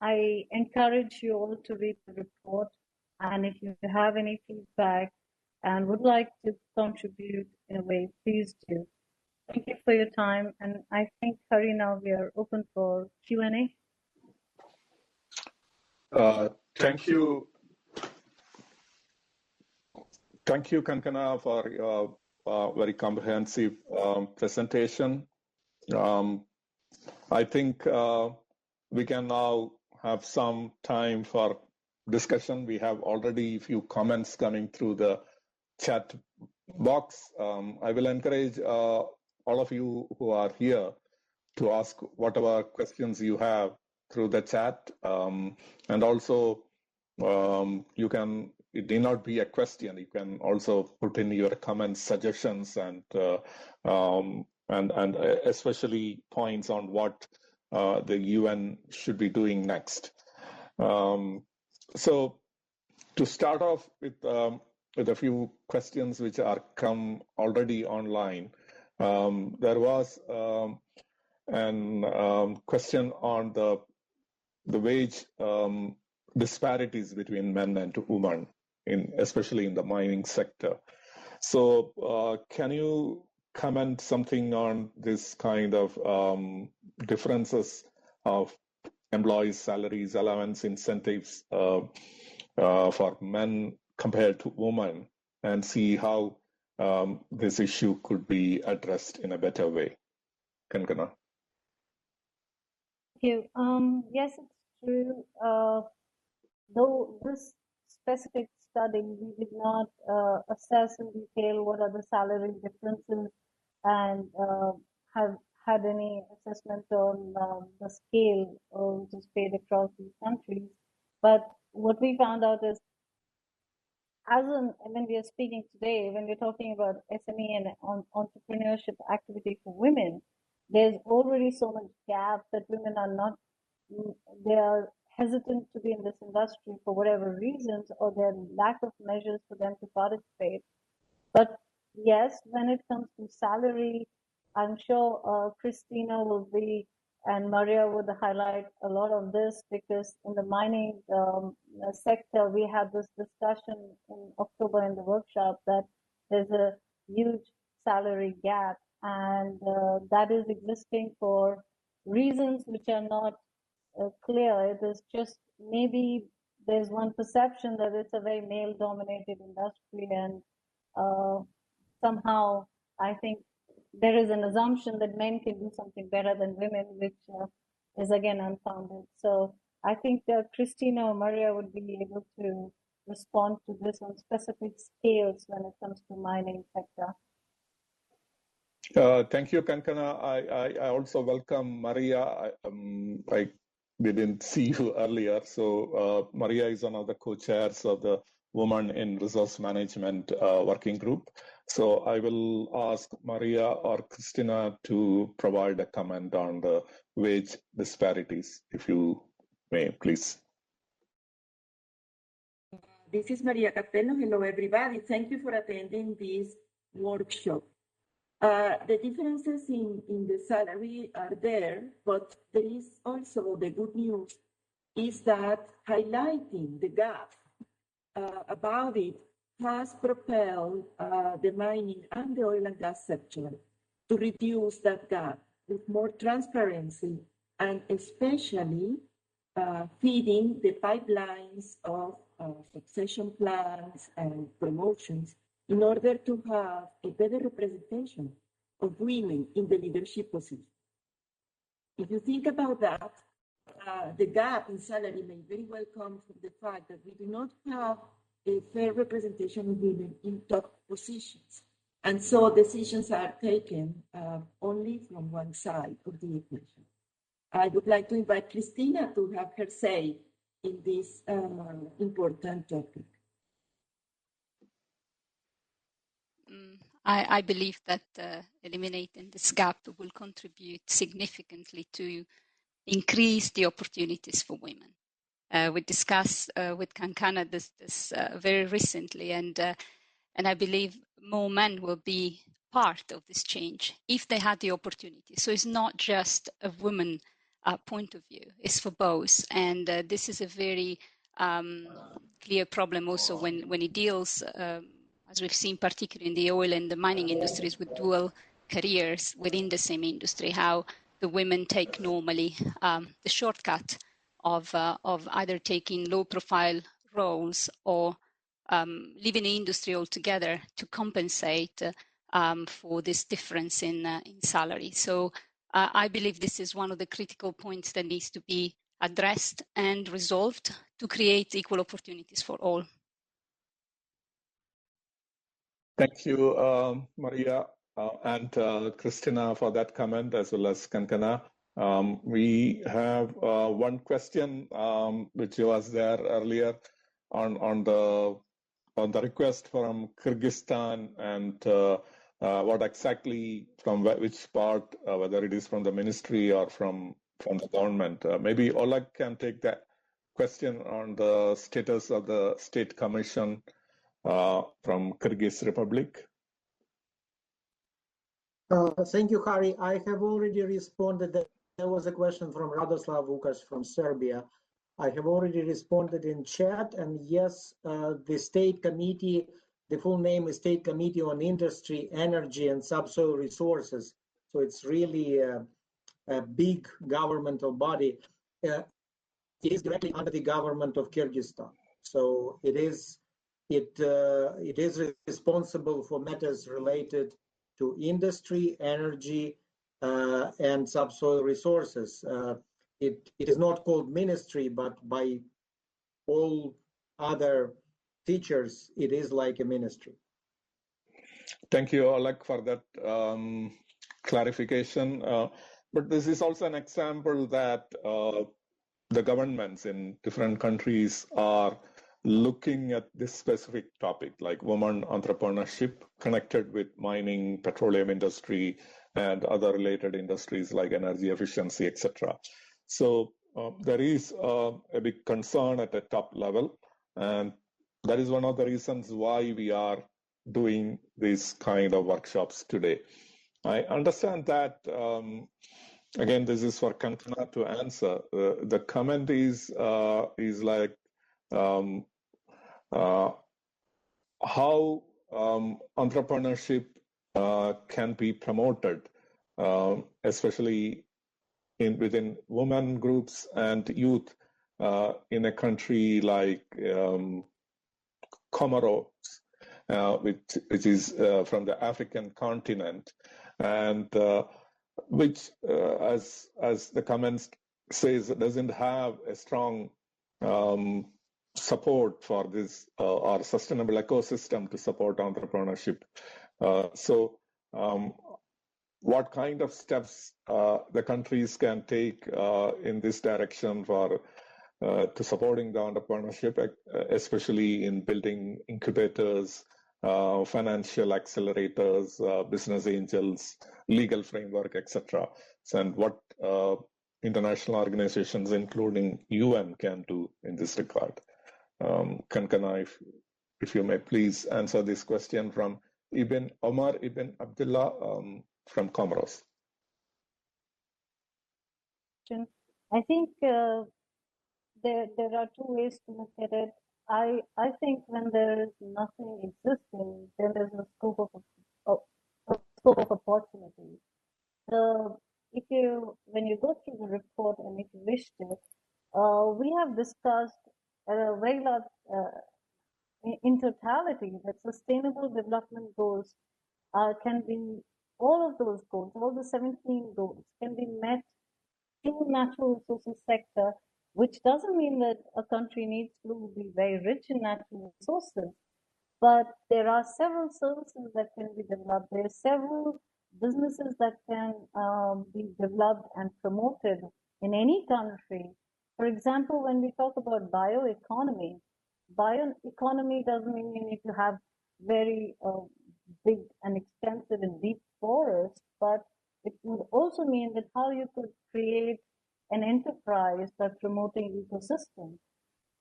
I encourage you all to read the report, and if you have any feedback and would like to contribute in a way, please do. Thank you for your time, and I think, Hari, now we are open for Q&A. Thank you. Thank you, Kankana, for your very comprehensive presentation. I think we can now have some time for discussion. We have already a few comments coming through the chat box. I will encourage all of you who are here to ask whatever questions you have through the chat. And also, you can, it need not be a question. You can also put in your comments, suggestions, and especially points on what the UN should be doing next. So to start off with a few questions which are come already online, there was an question on the wage disparities between men and women, especially in the mining sector. So can you comment something on this kind of differences of employees' salaries, allowance, incentives for men compared to women, and see how this issue could be addressed in a better way? Kankana. Thank you. Yes, it's true. Though this specific study, we did not assess in detail what are the salary differences and have had any assessment on the scale which is paid across these countries. But what we found out is, when we are speaking today, when we're talking about SME and entrepreneurship activity for women, there's already so much gap that women are not, they are hesitant to be in this industry for whatever reasons, or their lack of measures for them to participate. But yes, when it comes to salary, I'm sure Christina will be, and Maria would highlight a lot of this, because in the mining sector, we had this discussion in October in the workshop that there's a huge salary gap, and that is existing for reasons which are not clear. It is just, maybe there's one perception that it's a very male-dominated industry, and somehow I think there is an assumption that men can do something better than women, which is again unfounded. So I think that Christina or Maria would be able to respond to this on specific scales when it comes to mining sector. Thank you, Kankana. I also welcome Maria. We didn't see you earlier. So Maria is one of the co-chairs of the Women in Resource Management Working Group. So I will ask Maria or Christina to provide a comment on the wage disparities, if you may, please. This is Maria Castello. Hello, everybody. Thank you for attending this workshop. The differences in the salary are there, but there is also the good news is that highlighting the gap about it has propelled the mining and the oil and gas sector to reduce that gap with more transparency and especially feeding the pipelines of succession plans and promotions in order to have a better representation of women in the leadership position. If you think about that, the gap in salary may very well come from the fact that we do not have a fair representation of women in top positions. And so decisions are taken only from one side of the equation. I would like to invite Christina to have her say in this important topic. I believe that eliminating this gap will contribute significantly to increase the opportunities for women. We discussed with Kankana this very recently, and I believe more men will be part of this change if they had the opportunity. So it's not just a woman point of view, it's for both. And this is a very clear problem also when it deals, as we've seen particularly in the oil and the mining industries, with dual careers within the same industry, how the women take normally the shortcut of either taking low-profile roles or leaving the industry altogether to compensate for this difference in salary. So I believe this is one of the critical points that needs to be addressed and resolved to create equal opportunities for all. Thank you, Maria and Christina, for that comment, as well as Kankana. We have one question which was there earlier on the request from Kyrgyzstan, and what exactly from which part, whether it is from the ministry or from the government. Maybe Oleg can take that question on the status of the state commission from Kyrgyz Republic. Thank you, Harry. I have already responded. There was a question from Radoslav Vukas from Serbia. I have already responded in chat, and yes, the state committee, the full name is State Committee on Industry, Energy and Subsoil Resources. So it's really a big governmental body. It is directly under the government of Kyrgyzstan. So it is responsible for matters related to industry, energy, and subsoil resources. It is not called ministry, but by all other features, it is like a ministry. Thank you, Oleg, for that clarification. But this is also an example that the governments in different countries are looking at this specific topic, like women entrepreneurship connected with mining, petroleum industry, and other related industries like energy efficiency, etc. So there is a big concern at the top level, and that is one of the reasons why we are doing these kind of workshops today. I understand that, again, this is for Kankana to answer. The comment is like, how entrepreneurship can be promoted, especially within women groups and youth in a country like Comoros, which is from the African continent, and which, as the comments says, doesn't have a strong support for this or sustainable ecosystem to support entrepreneurship. So what kind of steps the countries can take in this direction for to supporting the entrepreneurship, especially in building incubators, financial accelerators, business angels, legal framework, etc. And what international organizations, including UN, can do in this regard. Kankana, if you may please answer this question from Omar Ibn Abdullah from Comoros. I think there are two ways to look at it. I think when there is nothing existing, then there's a scope of opportunity. So when you go through the report and if you wish to, we have discussed a very lot in totality that sustainable development goals can be, all of those goals, all the 17 goals can be met through natural resources sector, which doesn't mean that a country needs to be very rich in natural resources, but there are several services that can be developed. There are several businesses that can be developed and promoted in any country. For example, when we talk about bioeconomy doesn't mean you need to have very big and extensive and deep forests, but it would also mean that how you could create an enterprise by promoting ecosystem.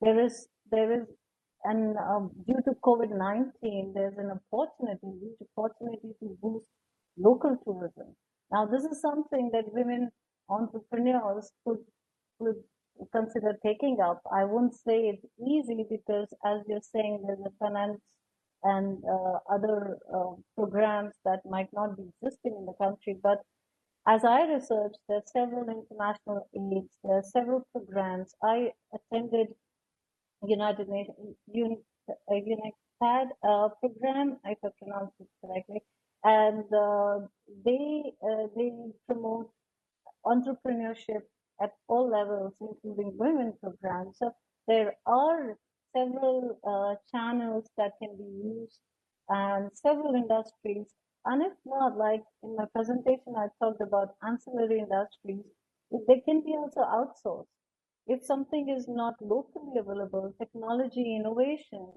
There is, and due to COVID-19, there's an huge opportunity to boost local tourism. Now, this is something that women entrepreneurs could consider taking up. I won't say it's easy because, as you're saying, there's a finance and other programs that might not be existing in the country. But as I researched, there are several international aids, there are several programs. I attended United Nations, UNECE program, if I pronounced it correctly, and they promote entrepreneurship at all levels, including women programs. So there are several channels that can be used and several industries. And if not, like in my presentation, I talked about ancillary industries, they can be also outsourced. If something is not locally available, technology, innovation,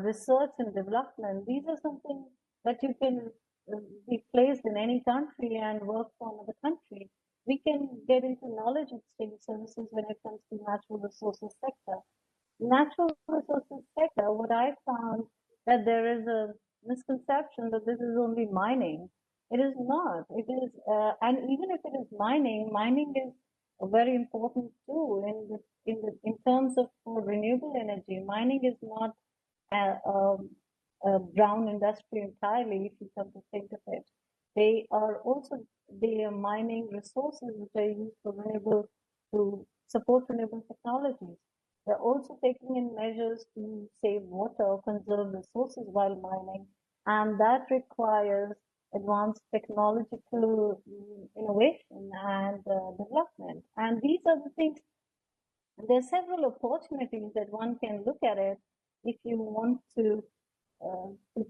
research and development, these are something that you can be placed in any country and work for another country. We can get into knowledge exchange services when it comes to natural resources sector. Natural resources sector, what I found that there is a misconception that this is only mining. It is not. It is, and even if it is mining is a very important tool in terms of renewable energy. Mining is not a brown industry entirely, if you come to think of it. They are mining resources which are used to support renewable technologies. They're also taking in measures to save water or conserve resources while mining, and that requires advanced technological innovation and development. And these are the things. There are several opportunities that one can look at it if you want to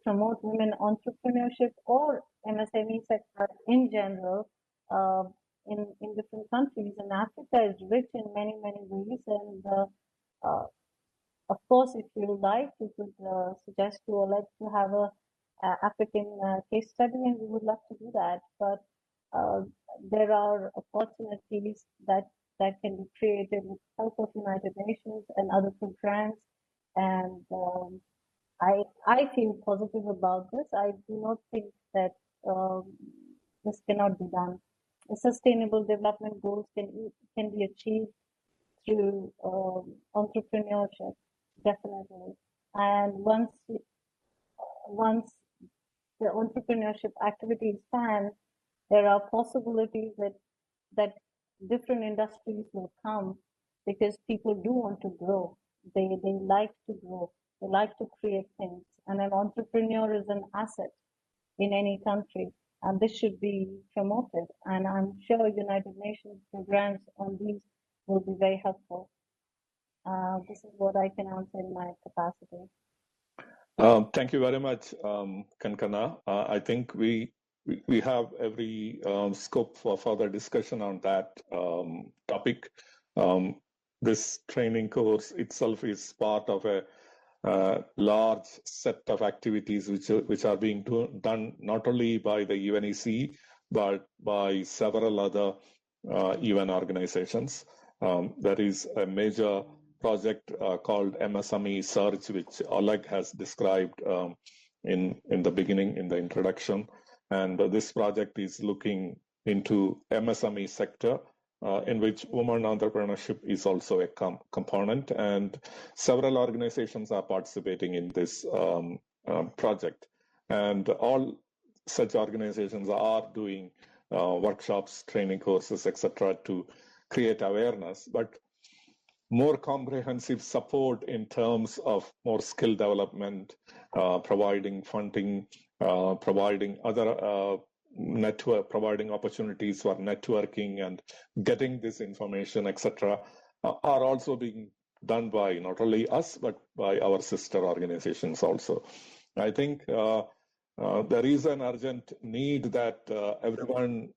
promote women entrepreneurship or MSME sector in general in different countries. And Africa is rich in many, many ways. And of course, if you like, you could suggest to Oleg to have a African case study, and we would love to do that. But there are opportunities that can be created with help of United Nations and other programs. And I feel positive about this. I do not think that this cannot be done. The sustainable development goals can be achieved through entrepreneurship, definitely. And once the entrepreneurship activity is planned, there are possibilities that different industries will come because people do want to grow. They like to grow. They like to create things. And an entrepreneur is an asset in any country. And this should be promoted. And I'm sure United Nations programs on these will be very helpful. This is what I can answer in my capacity. Thank you very much, Kankana. I think we have every scope for further discussion on that topic. this training course itself is part of a large set of activities which are being done not only by the UNECE but by several other UN organizations. There is a major project called MSME Search, which Oleg has described in the beginning, in the introduction. And this project is looking into MSME sector, in which women entrepreneurship is also a component, and several organizations are participating in this project. And all such organizations are doing workshops, training courses, etc., to create awareness, but more comprehensive support in terms of more skill development, providing funding, providing other providing opportunities for networking and getting this information, etc., are also being done by not only us, but by our sister organizations also. I think there is an urgent need that everyone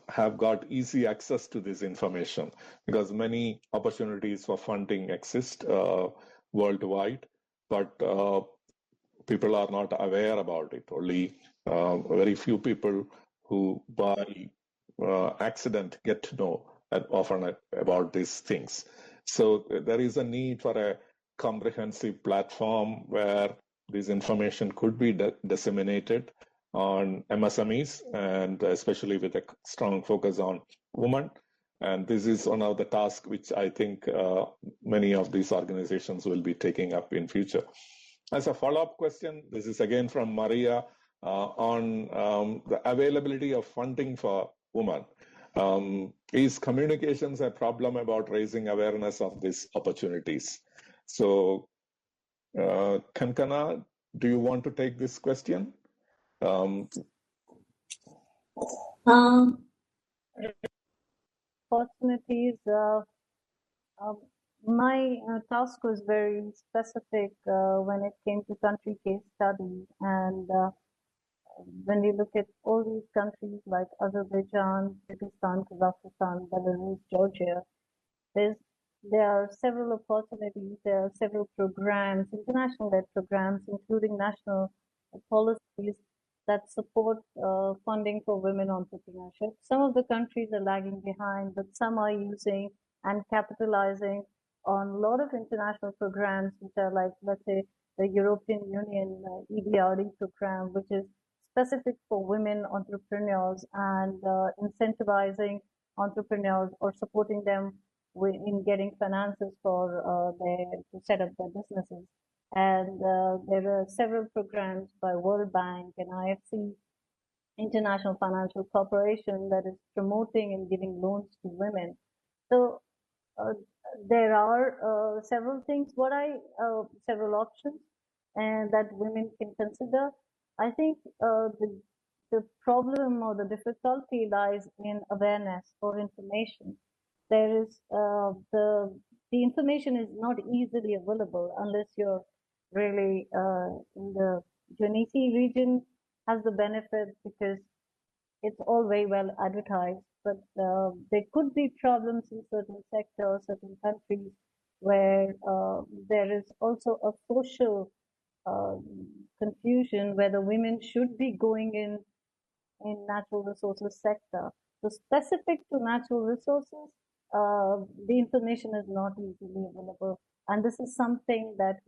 have got easy access to this information, because many opportunities for funding exist worldwide, but people are not aware about it. Only very few people who by accident get to know often about these things. So there is a need for a comprehensive platform where this information could be disseminated on MSMEs, and especially with a strong focus on women. And this is one of the tasks which I think many of these organizations will be taking up in future. As a follow-up question, this is again from Maria on the availability of funding for women. Is communications a problem about raising awareness of these opportunities? So, Kankana, do you want to take this question? Opportunities. My task was very specific when it came to country case studies, and when you look at all these countries like Azerbaijan, Kyrgyzstan, Kazakhstan, Belarus, Georgia, there are several opportunities, there are several programs, international-led programs, including national policies that support funding for women entrepreneurship. Some of the countries are lagging behind, but some are using and capitalizing on a lot of international programs, which are like, let's say, the European Union EBRD program, which is specific for women entrepreneurs and incentivizing entrepreneurs or supporting them in getting finances for to set up their businesses. And there are several programs by World Bank and IFC, International Financial Corporation, that is promoting and giving loans to women. So there are several things, several options and that women can consider. I think the problem or the difficulty lies in awareness or information. There is the information is not easily available unless you're really in the UNECE region has the benefit because it's all very well advertised, but there could be problems in certain sectors, certain countries where there is also a social confusion whether women should be going in natural resources sector. So specific to natural resources, the information is not easily available, and this is something that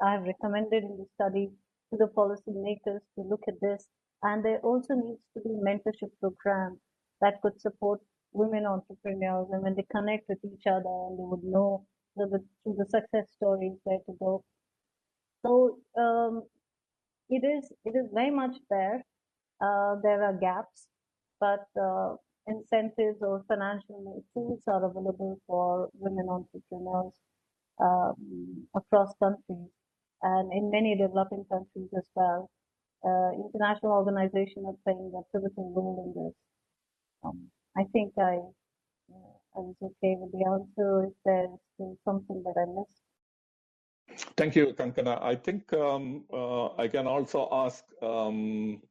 I have recommended in the study to the policymakers to look at this. And there also needs to be mentorship programs that could support women entrepreneurs, and when they connect with each other, and they would know through the success stories where to go. So it is very much there. There are gaps, but incentives or financial tools are available for women entrepreneurs across countries and in many developing countries as well. International organizations are playing a pivotal role in this. I think I was okay with the answer. If there's still something that I missed. Thank you, Kankana. I think I can also ask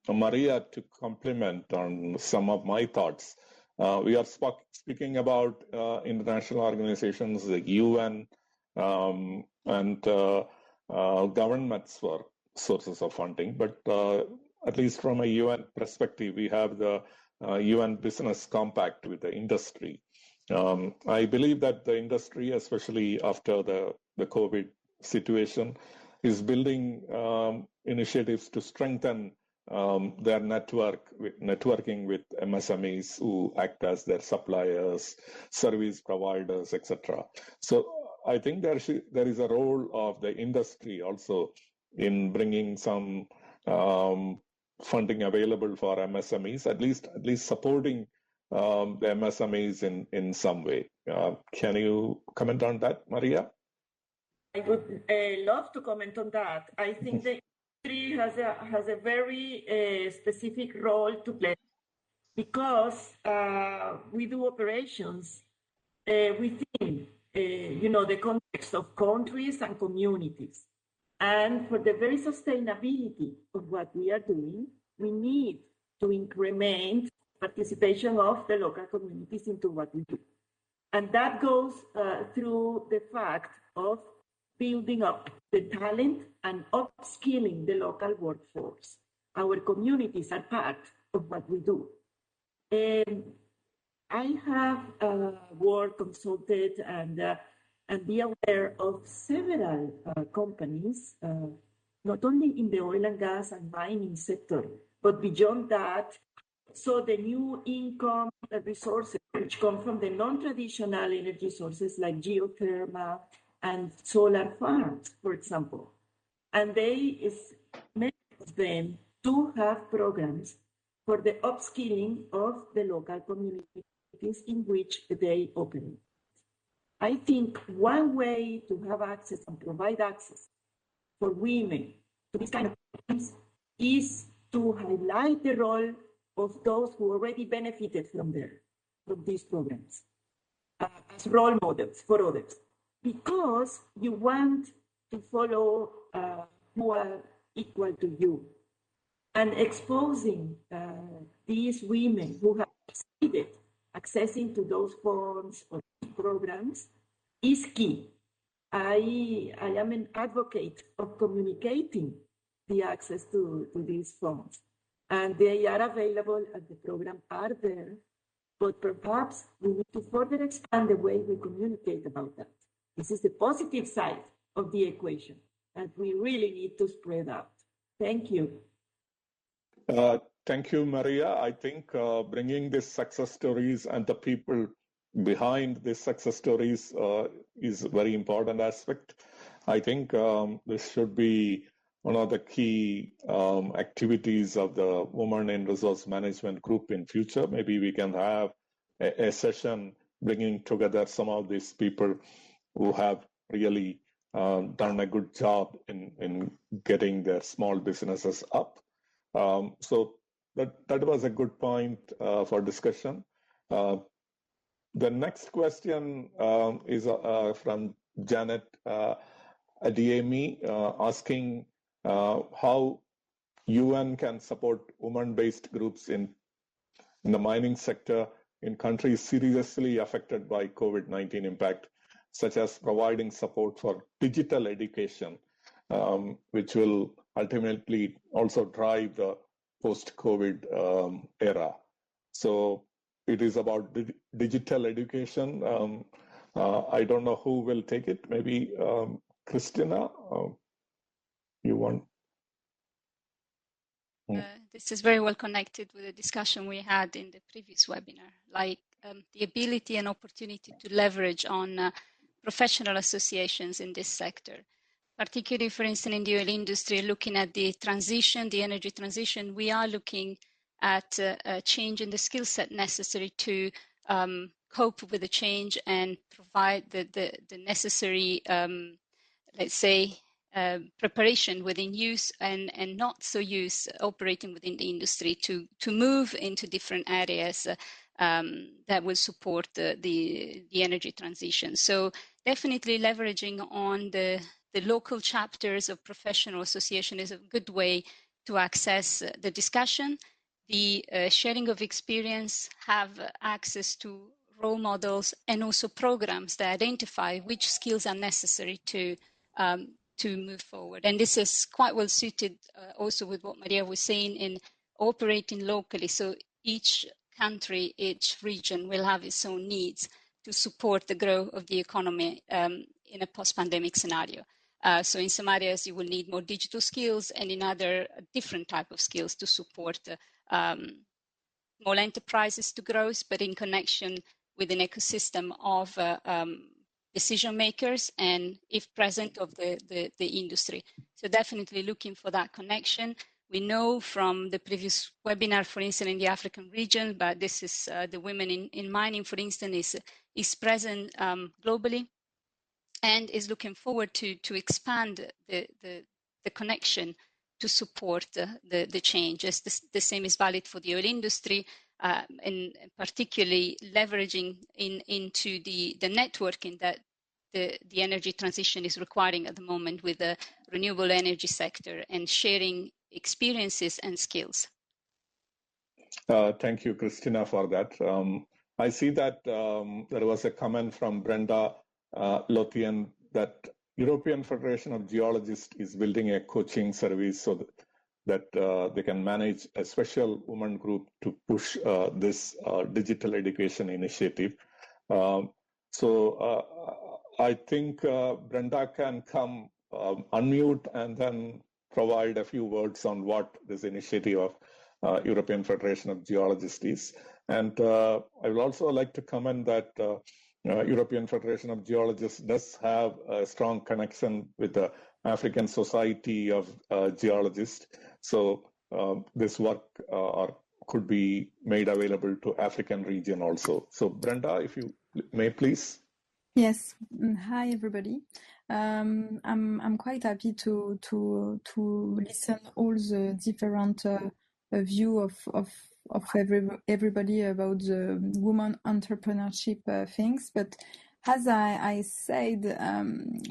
Maria to comment on some of my thoughts. We are speaking about international organizations like UN and governments for sources of funding. But at least from a UN perspective, we have the UN Business Compact with the industry. I believe that the industry, especially after the COVID situation, is building initiatives to strengthen their networking with MSMEs who act as their suppliers, service providers, etc. So I think there is a role of the industry also in bringing some funding available for MSMEs, at least supporting the MSMEs in some way. Can you comment on that, Maria? I would love to comment on that. I think the industry has a very specific role to play because we do operations within the context of countries and communities. And for the very sustainability of what we are doing, we need to increment participation of the local communities into what we do. And that goes through the fact of building up the talent and upskilling the local workforce. Our communities are part of what we do. I have worked, consulted, and be aware of several companies, not only in the oil and gas and mining sector, but beyond that. So the new income resources, which come from the non-traditional energy sources like geothermal and solar farms, for example. And many of them do have programs for the upskilling of the local communities in which they operate. I think one way to have access and provide access for women to these kind of programs is to highlight the role of those who already benefited from these programs as role models for others, because you want to follow who are equal to you. And exposing these women who have succeeded accessing to those funds or programs is key. I am an advocate of communicating the access to these funds. And they are available and the programs are there, but perhaps we need to further expand the way we communicate about that. This is the positive side of the equation, and we really need to spread out. Thank you. Thank you, Maria. I think bringing these success stories and the people behind these success stories is a very important aspect. I think this should be one of the key activities of the Women in Resource Management group in future. Maybe we can have a session bringing together some of these people who have really done a good job in getting their small businesses up. So that was a good point for discussion. The next question is from Janet Adiemi, asking how UN can support women-based groups in the mining sector in countries seriously affected by COVID-19 impact, such as providing support for digital education, which will ultimately also drive the post-COVID era. So it is about digital education. I don't know who will take it. Maybe Christina, you want? This is very well connected with the discussion we had in the previous webinar, like the ability and opportunity to leverage on professional associations in this sector. Particularly, for instance, in the oil industry, looking at the transition, the energy transition, we are looking at a change in the skill set necessary to cope with the change and provide the necessary, let's say, preparation within use and not so use operating within the industry to move into different areas that will support the energy transition. So definitely leveraging on the local chapters of professional association is a good way to access the discussion, the sharing of experience, have access to role models, and also programs that identify which skills are necessary to move forward. And this is quite well suited also with what Maria was saying in operating locally. So each country, each region will have its own needs to support the growth of the economy in a post-pandemic scenario. So in some areas, you will need more digital skills, and in other different type of skills to support small enterprises to grow, but in connection with an ecosystem of decision makers and, if present, of the industry. So definitely looking for that connection. We know from the previous webinar, for instance, in the African region, but this is the women in mining, for instance, is present globally and is looking forward to expand the connection to support the changes. The same is valid for the oil industry, and particularly leveraging into the networking that the energy transition is requiring at the moment with the renewable energy sector, and sharing experiences and skills. Thank you, Christina, for that. I see that there was a comment from Brenda Lothian that European Federation of Geologists is building a coaching service so that they can manage a special women group to push this digital education initiative. So I think Brenda can come unmute and then provide a few words on what this initiative of European Federation of Geologists is. And I would also like to comment that European Federation of Geologists does have a strong connection with the African Society of Geologists. So this work could be made available to African region also. So Brenda, if you may, please. Yes. Hi, everybody. I'm quite happy to listen all the different view of everybody about the woman entrepreneurship things. But as I said,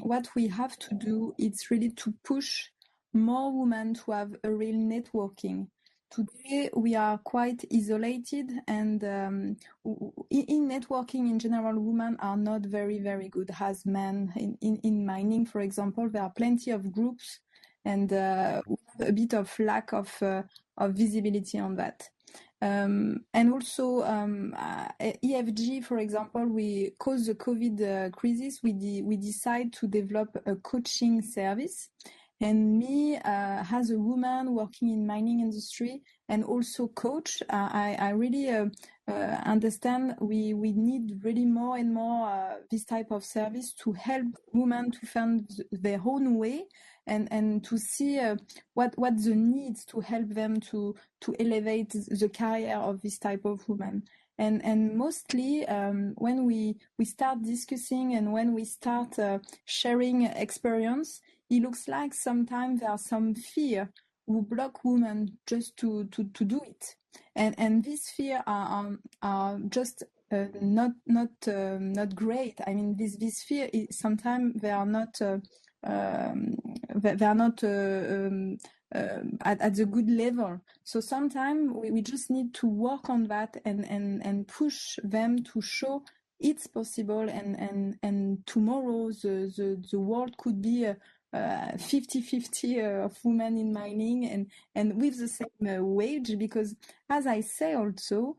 what we have to do is really to push more women to have a real networking. Today, we are quite isolated, and in networking in general, women are not very, very good as men. In mining, for example, there are plenty of groups, and a bit of lack of visibility on that. And also, EFG, for example, because the COVID crisis, we decide to develop a coaching service. And me, as a woman working in mining industry and also coach, I really understand we need really more and more this type of service to help women to find their own way and to see what the needs to help them to elevate the career of this type of woman. And mostly when we start discussing and when we start sharing experience, it looks like sometimes there are some fear who block women just to do it, and these fear are just not great. I mean, this fear is sometimes they are not at the good level. So sometimes we just need to work on that and push them to show it's possible, and tomorrow the world could be 50-50 of women in mining and with the same wage, because as I say also,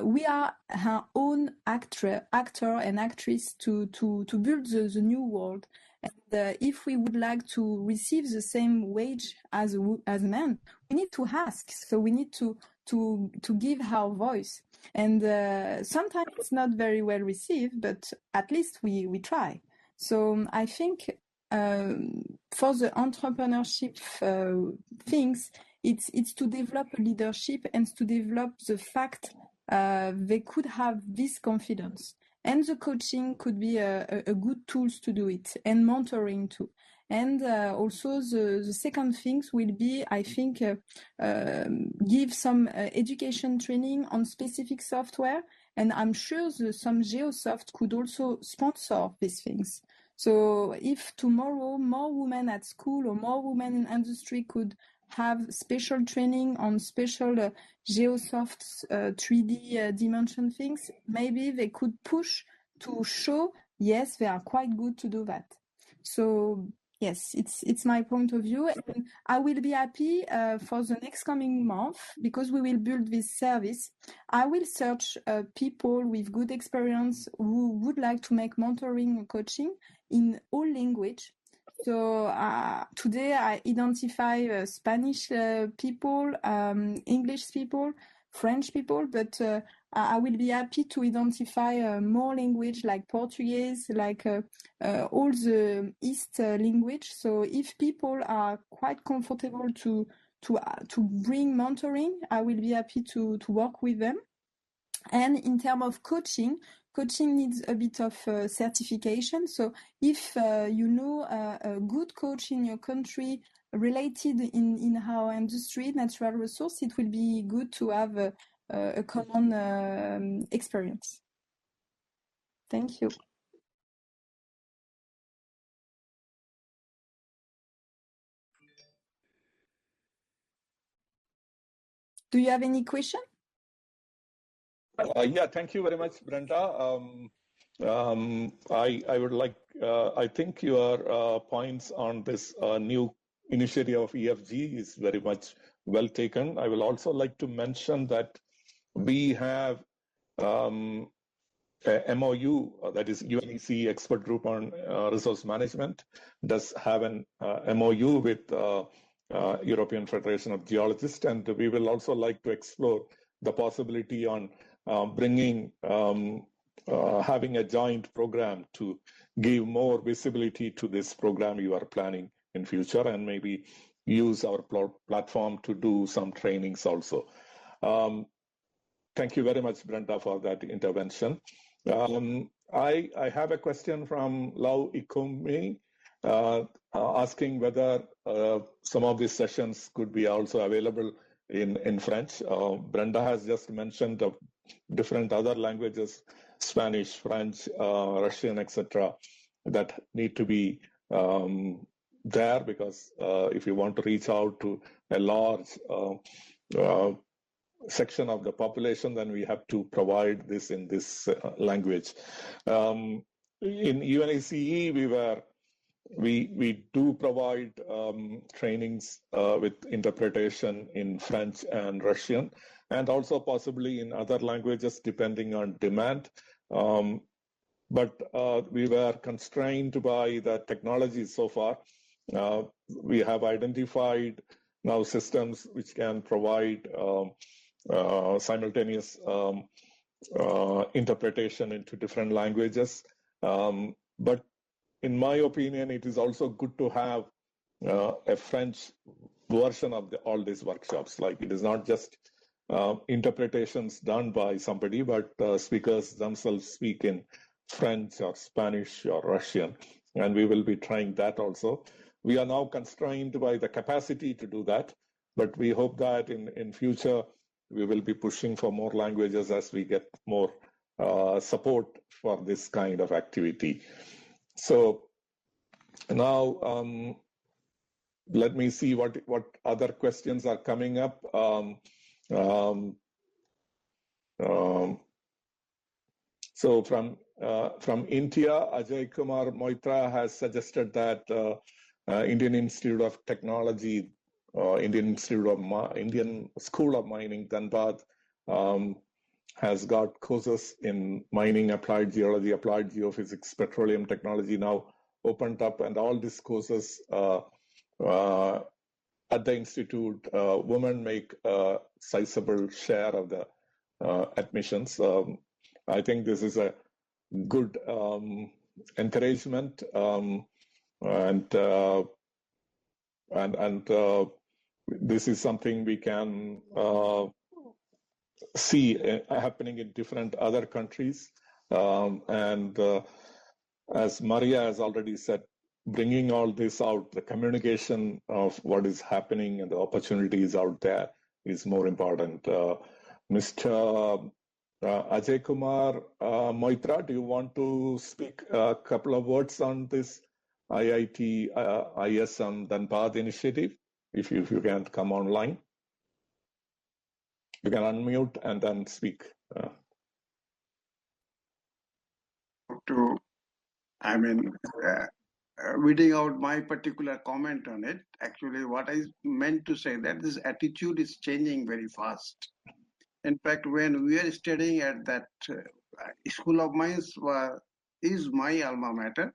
we are our own actor and actress to build the new world. And if we would like to receive the same wage as men, we need to ask. So we need to give our voice. And sometimes it's not very well received, but at least we try. So I think for the entrepreneurship things, it's to develop a leadership and to develop the fact they could have this confidence. And the coaching could be a good tools to do it, and mentoring too. And also the second things will be, I think, give some education training on specific software. And I'm sure some GeoSoft could also sponsor these things. So if tomorrow more women at school or more women in industry could have special training on special geosoft 3D dimension things, maybe they could push to show, yes, they are quite good to do that. So yes, it's my point of view. And I will be happy for the next coming month, because we will build this service. I will search people with good experience who would like to make mentoring and coaching in all language. So today I identify Spanish people, English people, French people, but I will be happy to identify more language like Portuguese, like all the East language. So if people are quite comfortable to bring mentoring, I will be happy to work with them. And in terms of coaching needs a bit of certification. So if you know a good coach in your country related in our industry, natural resource, it will be good to have a common experience. Thank you. Do you have any question? Yeah, thank you very much, Brenda. I would like, I think your points on this new initiative of EFG is very much well taken. I will also like to mention that we have a MOU, that is UNECE Expert Group on Resource Management, does have an MOU with European Federation of Geologists, and we will also like to explore the possibility on bringing, having a joint program to give more visibility to this program you are planning in future, and maybe use our platform to do some trainings also. Thank you very much, Brenda, for that intervention. I have a question from Lau Ikumi, asking whether some of these sessions could be also available in French. Brenda has just mentioned of different other languages, Spanish, French, Russian, etc., that need to be there, because if you want to reach out to a large section of the population, then we have to provide this in this language. In UNECE, we do provide trainings with interpretation in French and Russian, and also possibly in other languages depending on demand. But we were constrained by the technology so far. We have identified now systems which can provide simultaneous interpretation into different languages. But in my opinion, it is also good to have a French version of all these workshops. Like, it is not just interpretations done by somebody, but speakers themselves speak in French or Spanish or Russian, and we will be trying that also. We are now constrained by the capacity to do that, but we hope that in future we will be pushing for more languages as we get more support for this kind of activity. So now let me see what other questions are coming up. So from India, Ajay Kumar Moitra has suggested that Indian Institute of Technology, Indian School of Mining, Dhanbad, has got courses in mining, applied geology, applied geophysics, petroleum technology now opened up, and all these courses at the institute, women make a sizable share of the admissions. I think this is a good encouragement, and this is something we can see happening in different other countries. And as Maria has already said, bringing all this out, the communication of what is happening and the opportunities out there is more important. Mr. Ajay Kumar Moitra, do you want to speak a couple of words on this IIT ISM Dhanbad initiative? if you can't come online. You can unmute and then speak. Reading out my particular comment on it, actually what I meant to say that this attitude is changing very fast. In fact, when we are studying at that school of mines is my alma mater.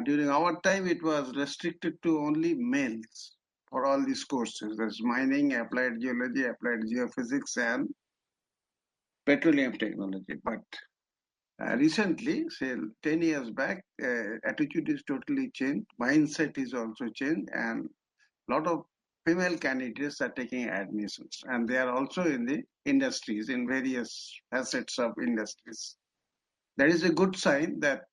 During our time, it was restricted to only males for all these courses. There's mining, applied geology, applied geophysics, and petroleum technology. But recently, say 10 years back, attitude is totally changed. Mindset is also changed, and a lot of female candidates are taking admissions, and they are also in the industries, in various facets of industries. That is a good sign that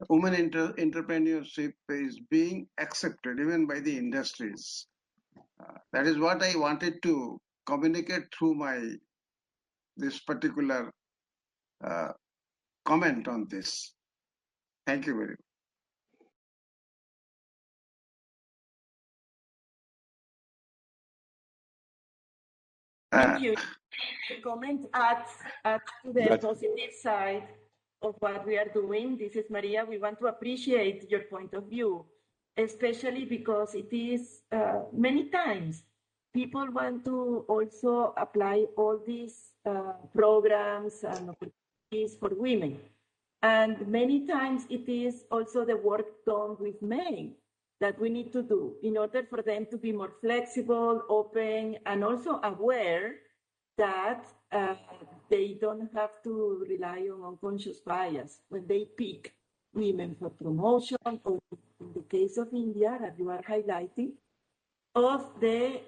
women entrepreneurship is being accepted even by the industries. That is what I wanted to communicate through this particular comment on this. Thank you very much. Thank you. The comment adds to the positive side of what we are doing. This is Maria. We want to appreciate your point of view, especially because it is many times people want to also apply all these programs and opportunities for women. And many times it is also the work done with men that we need to do in order for them to be more flexible, open, and also aware that they don't have to rely on unconscious bias when they pick women for promotion, or in the case of India, that you are highlighting, of the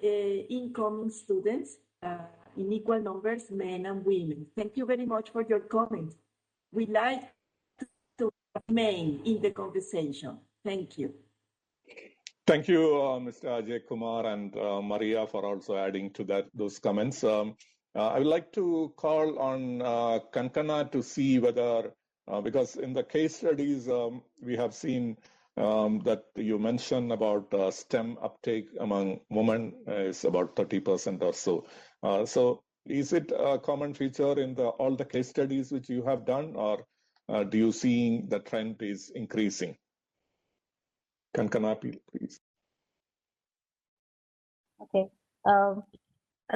incoming students in equal numbers, men and women. Thank you very much for your comment. We like to have men in the conversation. Thank you. Thank you, Mr. Ajay Kumar and Maria, for also adding to those comments. I would like to call on Kankana to see whether, because in the case studies, we have seen that you mentioned about STEM uptake among women is about 30% or so. So is it a common feature in all the case studies which you have done, or do you see the trend is increasing? Kankana, please. Okay.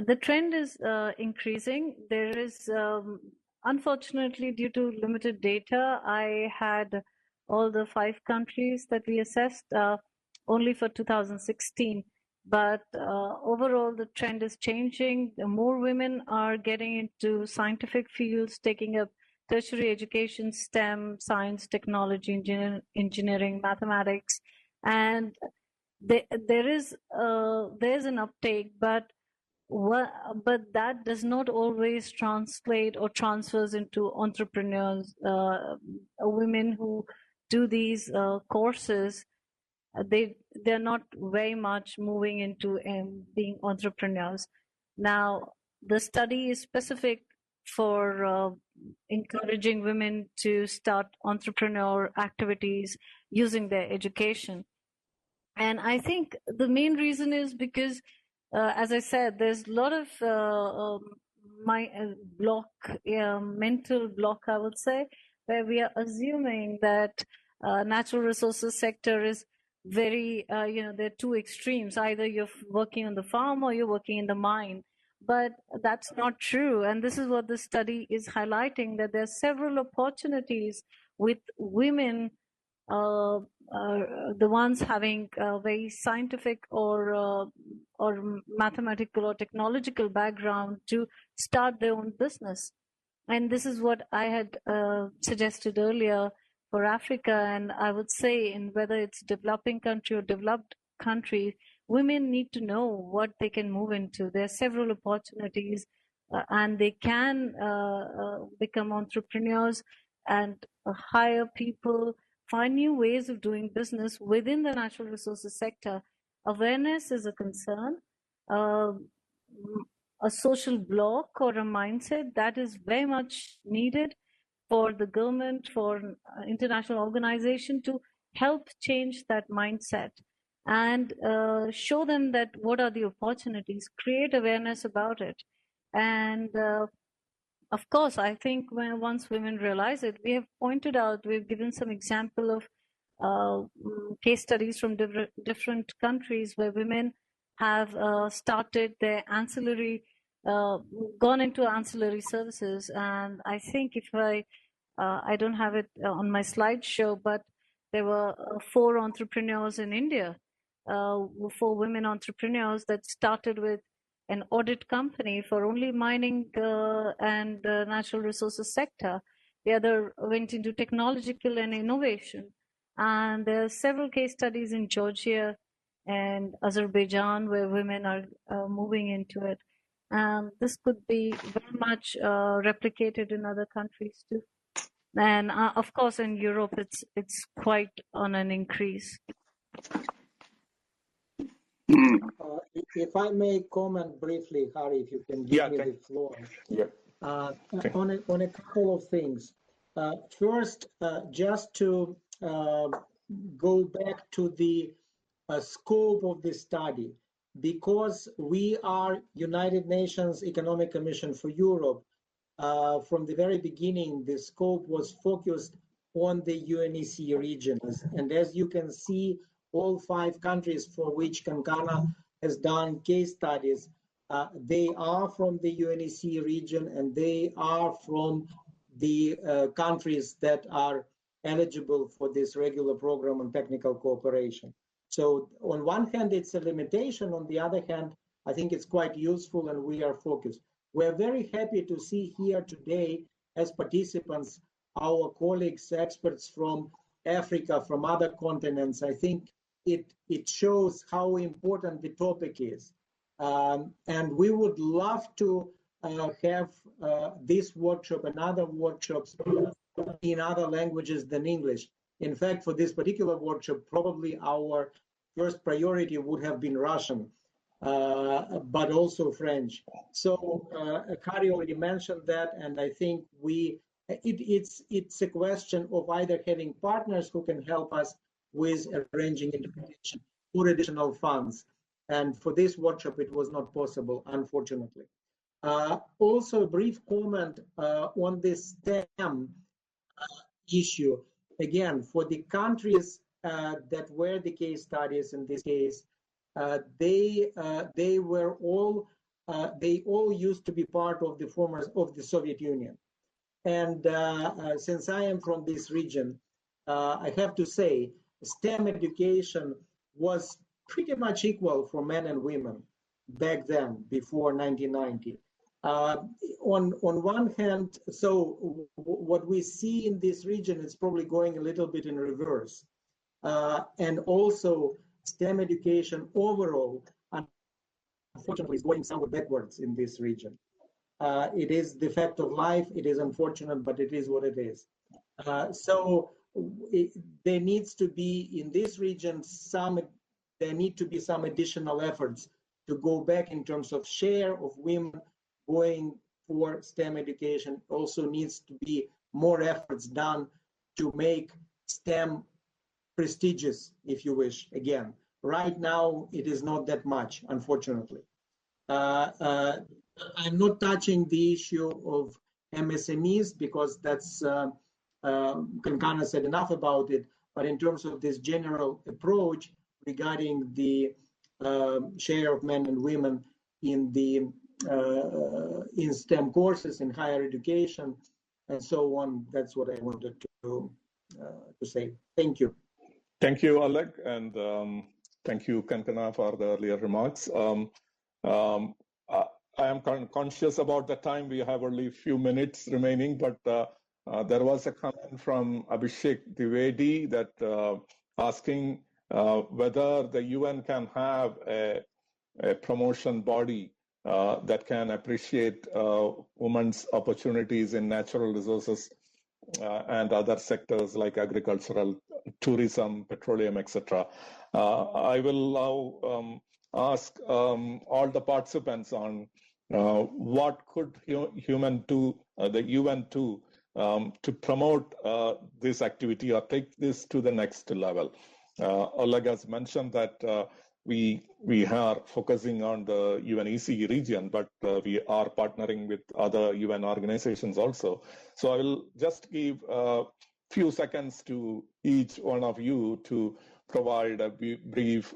The trend is increasing. There is, unfortunately, due to limited data, I had all the 5 countries that we assessed only for 2016. But overall, the trend is changing. The more women are getting into scientific fields, taking up tertiary education, STEM, science, technology, engineering, mathematics, and there's an uptake, but that does not always translate or transfers into entrepreneurs. Women who do these courses, they're not very much moving into being entrepreneurs. Now, the study is specific for encouraging women to start entrepreneur activities using their education. And I think the main reason is because, as I said, there's a lot of mental block, I would say, where we are assuming that natural resources sector is very, there are 2 extremes. Either you're working on the farm or you're working in the mine. But that's not true. And this is what the study is highlighting, that there are several opportunities with women, the ones having a very scientific or mathematical or technological background, to start their own business. And this is what I had suggested earlier for Africa. And I would say, in whether it's developing country or developed country, women need to know what they can move into. There are several opportunities, and they can become entrepreneurs and hire people, find new ways of doing business within the natural resources sector. Awareness is a concern. A social block or a mindset that is very much needed for the government, for international organization to help change that mindset. and show them that what are the opportunities, create awareness about it. And of course, I think once women realize it, we have pointed out, we've given some example of case studies from different countries where women have started their ancillary, gone into ancillary services. And I think if I don't have it on my slideshow, but there were 4 entrepreneurs in India, 4 women entrepreneurs that started with an audit company for only mining and natural resources sector. The other went into technological and innovation. And there are several case studies in Georgia and Azerbaijan where women are moving into it. And this could be very much replicated in other countries too. And of course, in Europe, it's quite on an increase. If I may comment briefly, Harry, if you can give me the floor. Yeah. On a couple of things. First, just to go back to the scope of the study, because we are United Nations Economic Commission for Europe, from the very beginning, the scope was focused on the UNECE regions. And as you can see, all 5 countries for which Kankana has done case studies, they are from the UNECE region, and they are from the countries that are eligible for this regular program on technical cooperation. So on one hand, it's a limitation. On the other hand, I think it's quite useful, and we are focused. We're very happy to see here today as participants our colleagues, experts from Africa, from other continents. I think it shows how important the topic is. And we would love to have this workshop and other workshops in other languages than English. In fact, for this particular workshop, probably our first priority would have been Russian, but also French. So Kari already mentioned that, and I think it's a question of either having partners who can help us with arranging interpretation or additional funds. And for this workshop, it was not possible, unfortunately. Also, a brief comment on this STEM issue. Again, for the countries that were the case studies in this case, they all used to be part of the Soviet Union. And since I am from this region, I have to say STEM education was pretty much equal for men and women back then, before 1990. On one hand, so what we see in this region is probably going a little bit in reverse. And also STEM education overall, unfortunately, is going somewhat backwards in this region. It is the fact of life. It is unfortunate, but it is what it is. So there needs to be, in this region, there need to be some additional efforts to go back in terms of share of women going for STEM education. Also needs to be more efforts done to make STEM prestigious, if you wish, again. Right now, it is not that much, unfortunately. I'm not touching the issue of MSMEs because that's, Kankana said enough about it, but in terms of this general approach regarding the share of men and women in the in STEM courses, in higher education, and so on, that's what I wanted to say. Thank you. Thank you, Oleg, and thank you, Kankana, for the earlier remarks. I am conscious about the time. We have only a few minutes remaining, but there was a comment from Abhishek Dwivedi that asking whether the UN can have a promotion body that can appreciate women's opportunities in natural resources and other sectors like agricultural, tourism, petroleum, etc. I will now ask all the participants on what could the UN do to promote this activity or take this to the next level. Oleg has mentioned that we are focusing on the UNECE region, but we are partnering with other UN organizations also. So I will just give a few seconds to each one of you to provide a brief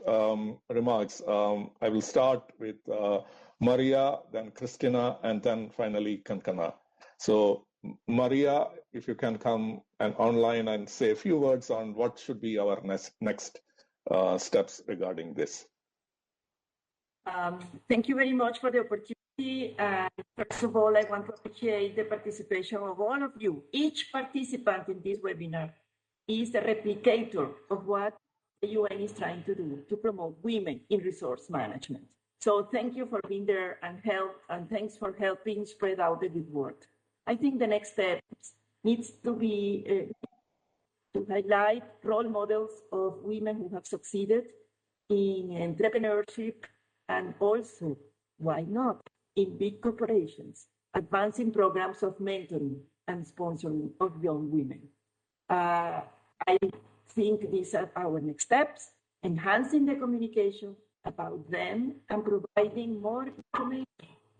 remarks. I will start with Maria, then Christina, and then finally Kankana. So Maria, if you can come and online and say a few words on what should be our next steps regarding this. Thank you very much for the opportunity. First of all, I want to appreciate the participation of all of you. Each participant in this webinar is a replicator of what the UN is trying to do to promote women in resource management. So thank you for being there and thanks for helping spread out the good word. I think the next step needs to be to highlight role models of women who have succeeded in entrepreneurship and also, why not, in big corporations, advancing programs of mentoring and sponsoring of young women. I think these are our next steps, enhancing the communication about them and providing more information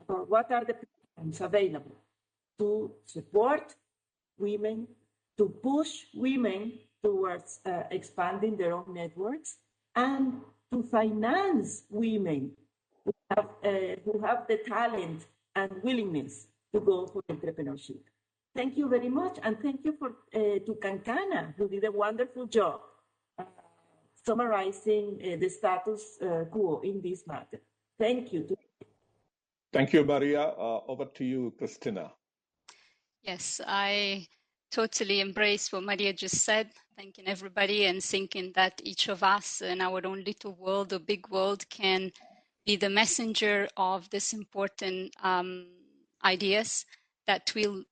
about what are the programs available to support women, to push women towards expanding their own networks, and to finance women who have the talent and willingness to go for entrepreneurship. Thank you very much, and thank you to Kankana, who did a wonderful job summarizing the status quo in this matter. Thank you. Thank you, Maria. Over to you, Christina. Yes, I totally embrace what Maria just said, thanking everybody and thinking that each of us in our own little world or big world can be the messenger of this important ideas that will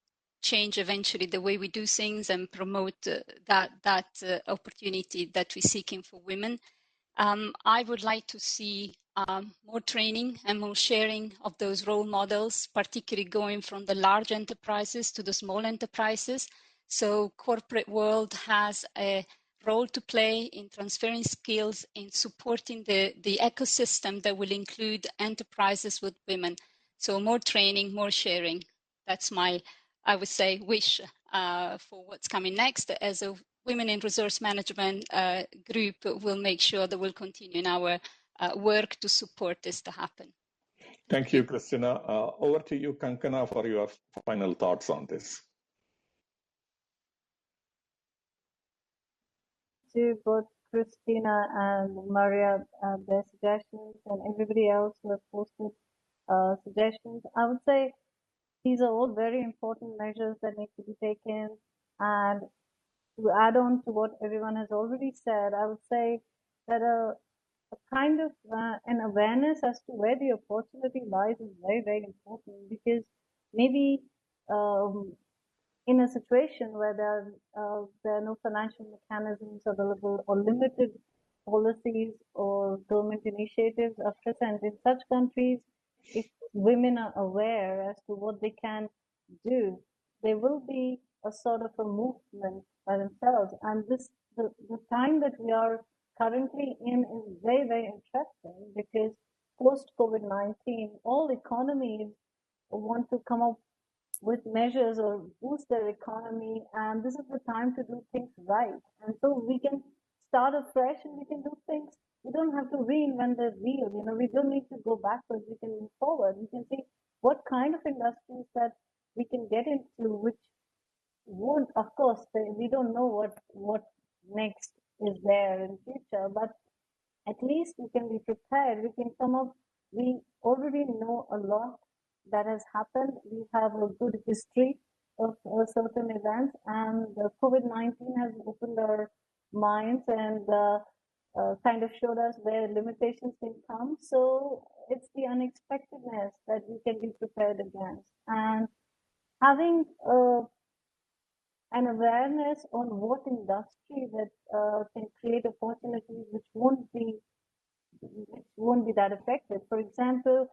change eventually the way we do things and promote that opportunity that we're seeking for women. I would like to see more training and more sharing of those role models, particularly going from the large enterprises to the small enterprises. So corporate world has a role to play in transferring skills, in supporting the ecosystem that will include enterprises with women. So more training, more sharing. That's my, I would say, wish for what's coming next. As a Women in Resource Management group, will make sure that we'll continue in our work to support this to happen. Thank you, Christina. Over to you, Kankana, for your final thoughts on this. To both Christina and Maria, their suggestions, and everybody else who have posted suggestions. I would say these are all very important measures that need to be taken. And to add on to what everyone has already said, I would say that a kind of an awareness as to where the opportunity lies is very, very important, because maybe in a situation where there are no financial mechanisms available or limited policies or government initiatives are present in such countries, if women are aware as to what they can do, there will be a sort of a movement by themselves. And the time that we are currently in is very, very interesting, because post-COVID-19, all economies want to come up with measures or boost their economy, and this is the time to do things right. And so we can start afresh and we can do things. We don't have to reinvent the wheel. We don't need to go backwards. We can move forward. We can see what kind of industries that we can get into, which would, of course, we don't know what next is there in future, but at least we can be prepared. We can come up. We already know a lot that has happened. We have a good history of certain events, and COVID-19 has opened our minds and kind of showed us where limitations can come. So it's the unexpectedness that we can be prepared against. And having an awareness on what industry that can create opportunities which won't be that affected. For example,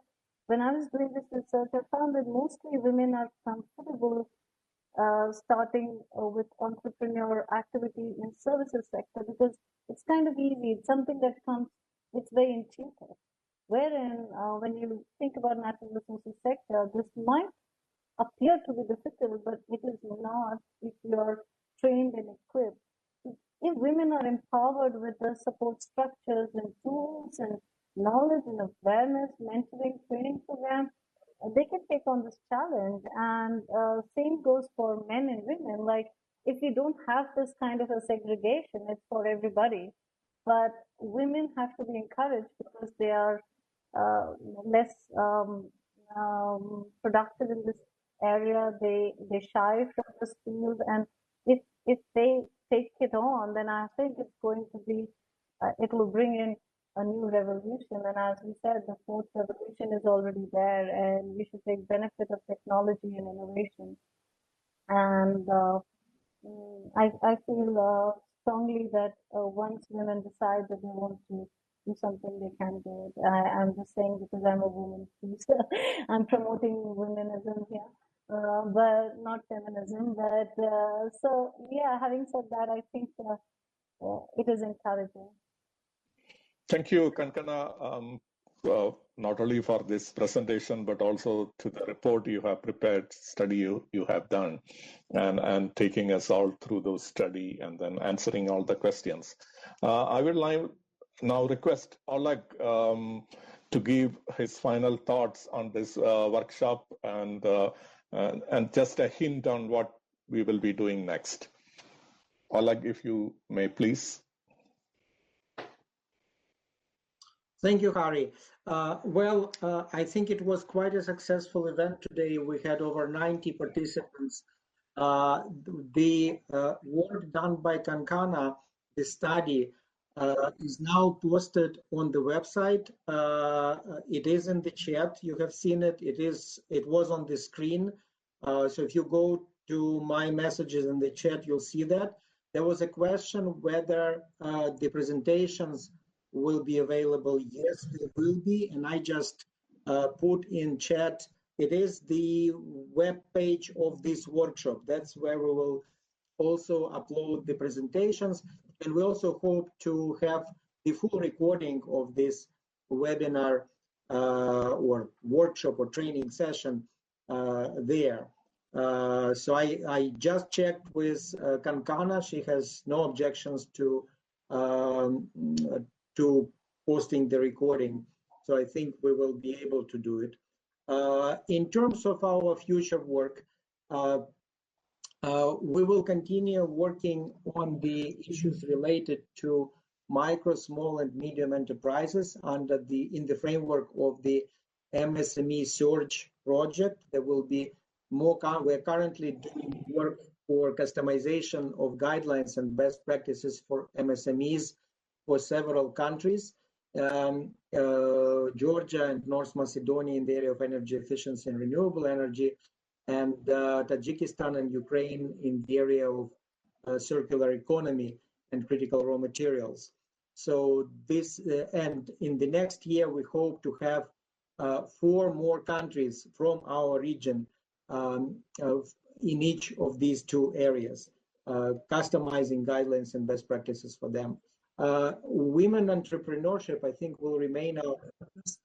when I was doing this research, I found that mostly women are comfortable starting with entrepreneur activity in services sector, because it's kind of easy. It's something that comes, it's very intuitive. Wherein when you think about natural resources sector, this might appear to be difficult, but it is not if you're trained and equipped. If women are empowered with the support structures and tools and knowledge and awareness, mentoring, training program, they can take on this challenge. And same goes for men and women. Like, if we don't have this kind of a segregation, it's for everybody. But women have to be encouraged because they are less productive in this area. They shy from this field, and if they take it on, then I think it's going to be it will bring in a new revolution. And as we said, the fourth revolution is already there, and we should take benefit of technology and innovation. And I feel strongly that once women decide that they want to do something, they can do it. I'm just saying because I'm a woman, please. I'm promoting womenism here, but not feminism. But so yeah, having said that, I think it is encouraging. Thank you, Kankana, not only for this presentation, but also to the report you have prepared, study you have done, and taking us all through those study and then answering all the questions. I would now request Oleg to give his final thoughts on this workshop and just a hint on what we will be doing next. Oleg, if you may, please. Thank you, Hari. I think it was quite a successful event today. We had over 90 participants. The work done by Kankana, the study, is now posted on the website. It is in the chat. You have seen it. It was on the screen. So if you go to my messages in the chat, you'll see that. There was a question whether the presentations will be available. Yes, they will be, and I just put in chat. It is the web page of this workshop. That's where we will also upload the presentations, and we also hope to have the full recording of this webinar or workshop or training session there. So I just checked with Kankana. She has no objections to posting the recording. So I think we will be able to do it. In terms of our future work, we will continue working on the issues related to micro, small, and medium enterprises in the framework of the MSME Surge project. There will be more. We're currently doing work for customization of guidelines and best practices for MSMEs for several countries. Georgia and North Macedonia in the area of energy efficiency and renewable energy, and Tajikistan and Ukraine in the area of circular economy and critical raw materials. So this, and in the next year, we hope to have 4 more countries from our region in each of these 2 areas, customizing guidelines and best practices for them. Women entrepreneurship, I think, will remain our focus,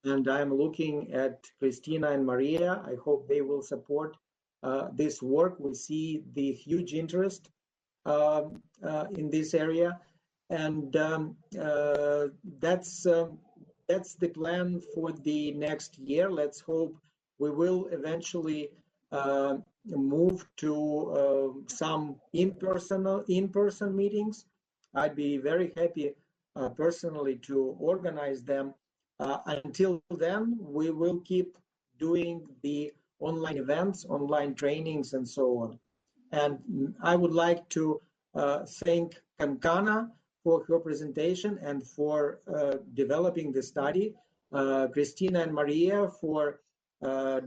and I'm looking at Christina and Maria. I hope they will support this work. We see the huge interest in this area, and that's the plan for the next year. Let's hope we will eventually move to some in-person meetings. I'd be very happy personally to organize them. Until then, we will keep doing the online events, online trainings, and so on. And I would like to thank Kankana for her presentation and for developing the study, Christina and Maria for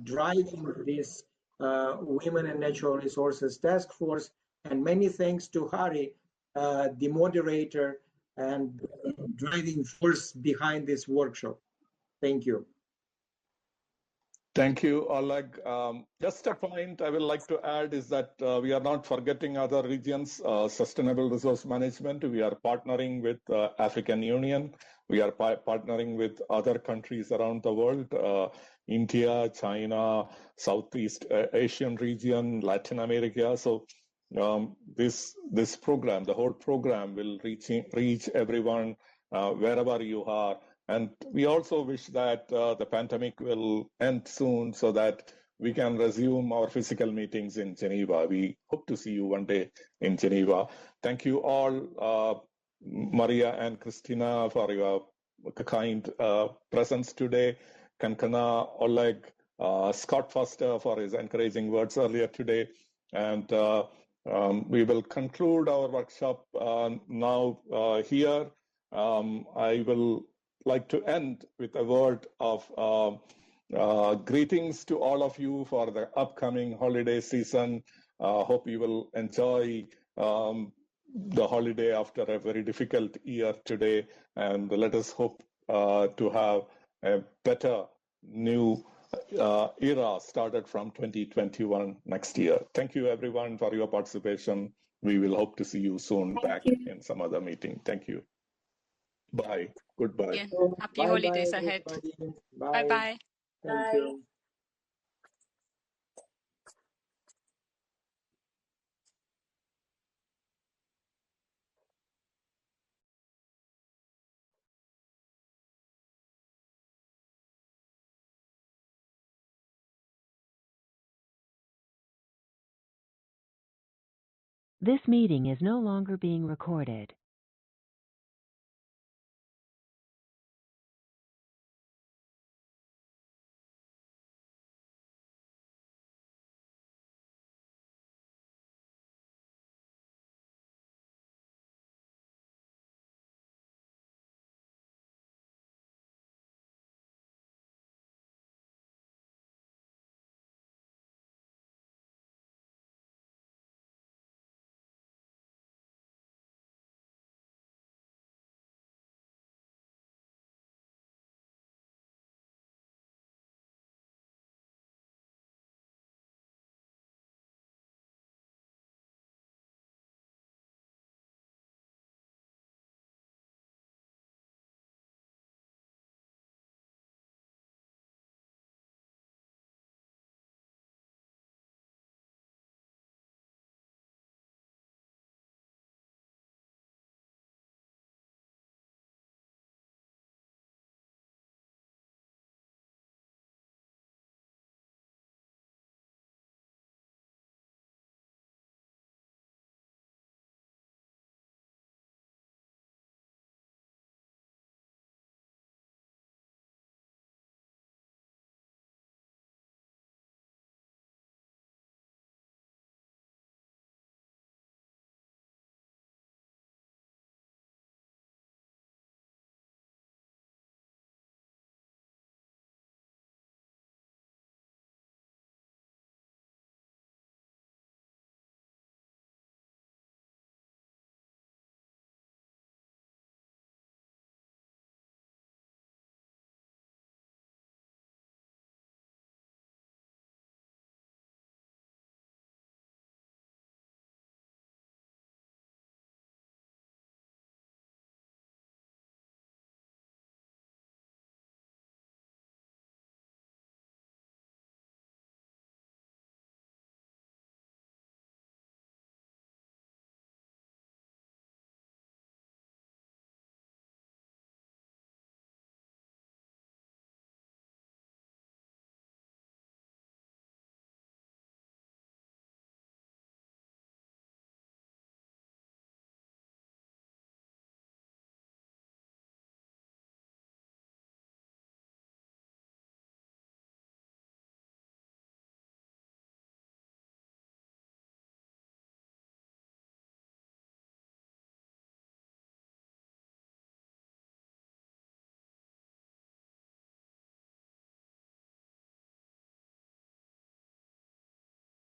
driving this Women and Natural Resources Task Force, and many thanks to Hari, the moderator and driving force behind this workshop. Thank you. Thank you, Oleg. Just a point I would like to add is that we are not forgetting other regions, sustainable resource management. We are partnering with African Union. We are partnering with other countries around the world, India, China, Southeast Asian region, Latin America. So this program, the whole program will reach everyone wherever you are. And we also wish that the pandemic will end soon so that we can resume our physical meetings in Geneva. We hope to see you one day in Geneva. Thank you all, Maria and Christina, for your kind presence today. Kankana, Oleg, Scott Foster for his encouraging words earlier today. And we will conclude our workshop now here. I will like to end with a word of greetings to all of you for the upcoming holiday season. Hope you will enjoy the holiday after a very difficult year today, and let us hope to have a better new era started from 2021 next year. Thank you everyone for your participation. We will hope to see you soon back in some other meeting. Thank you. Bye. Goodbye. Yeah. Happy holidays ahead. Bye-bye. Thank you. This meeting is no longer being recorded.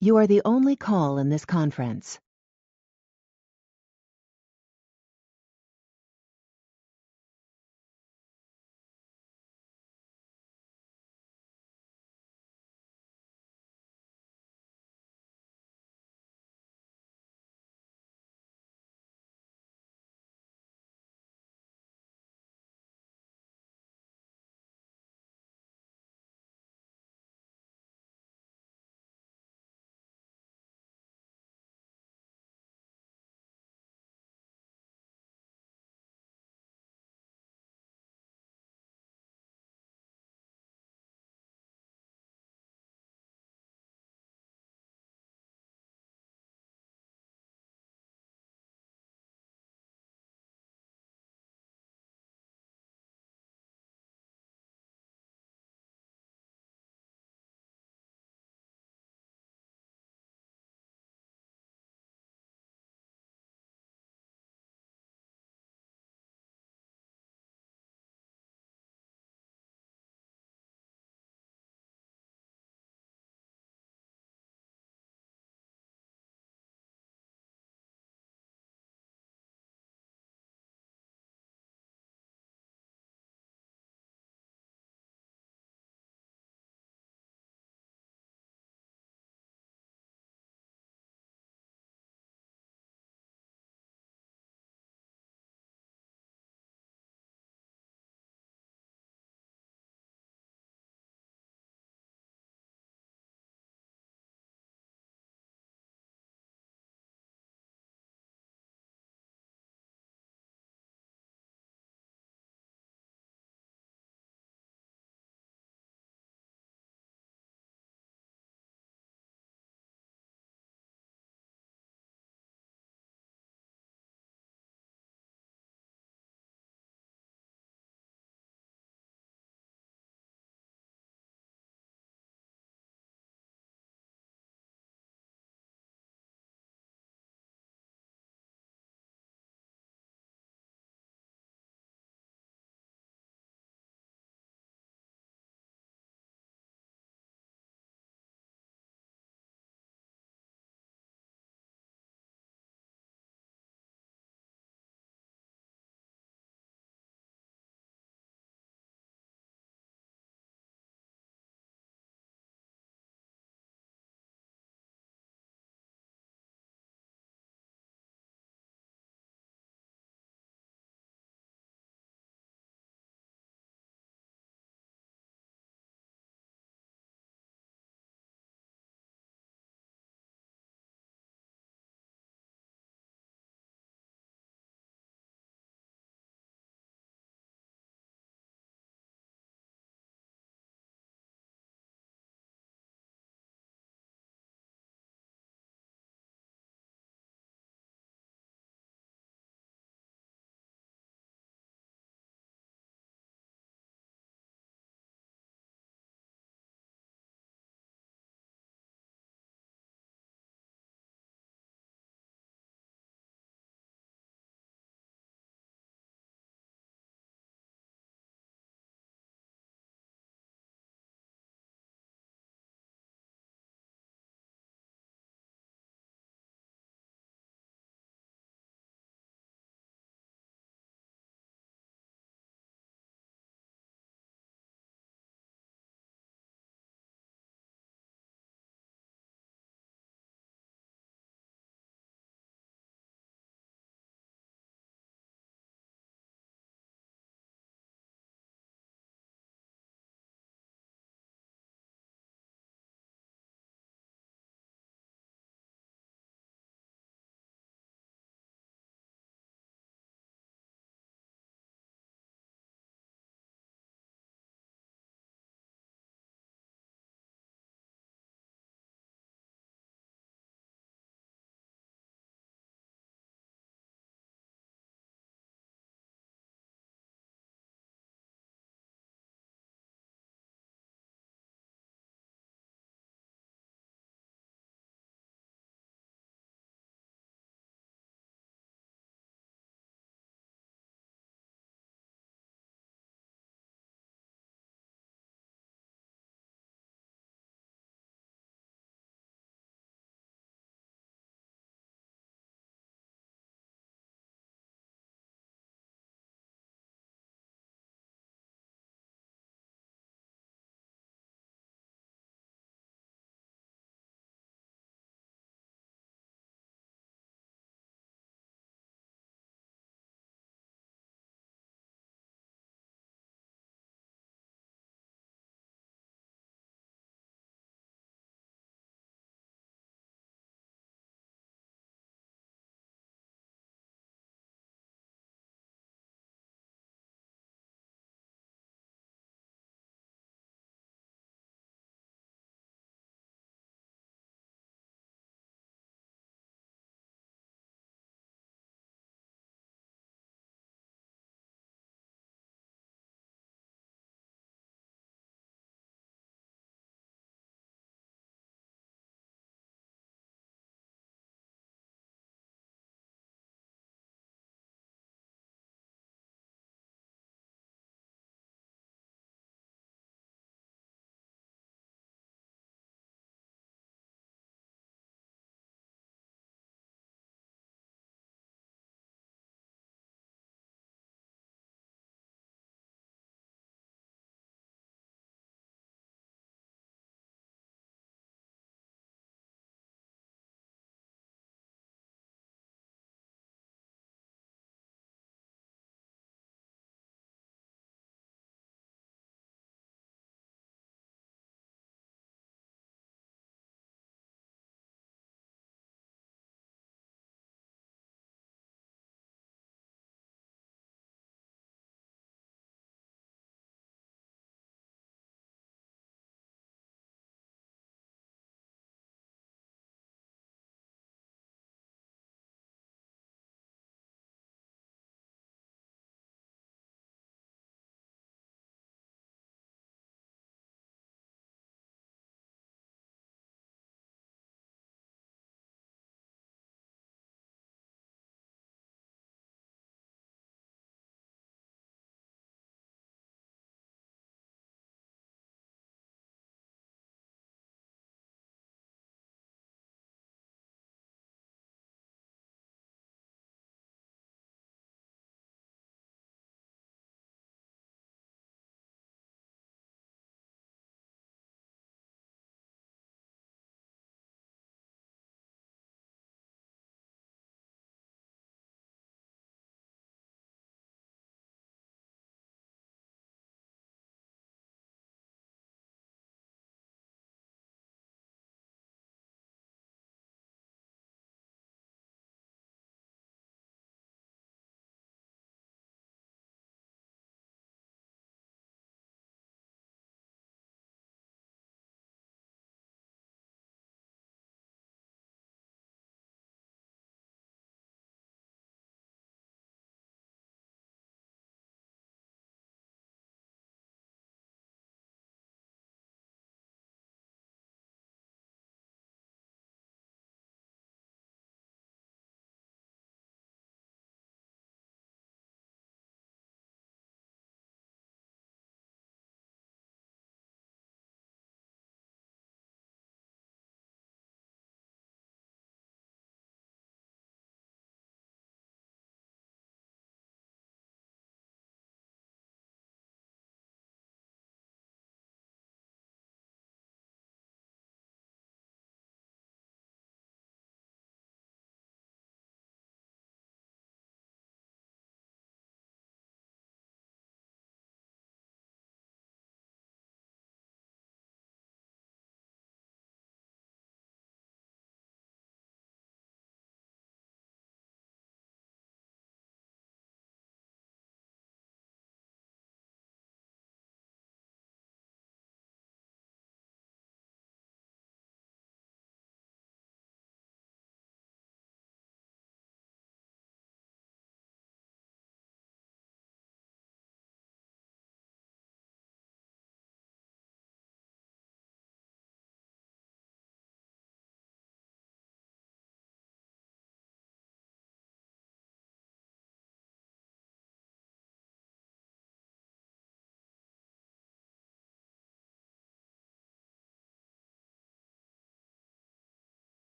You are the only call in this conference.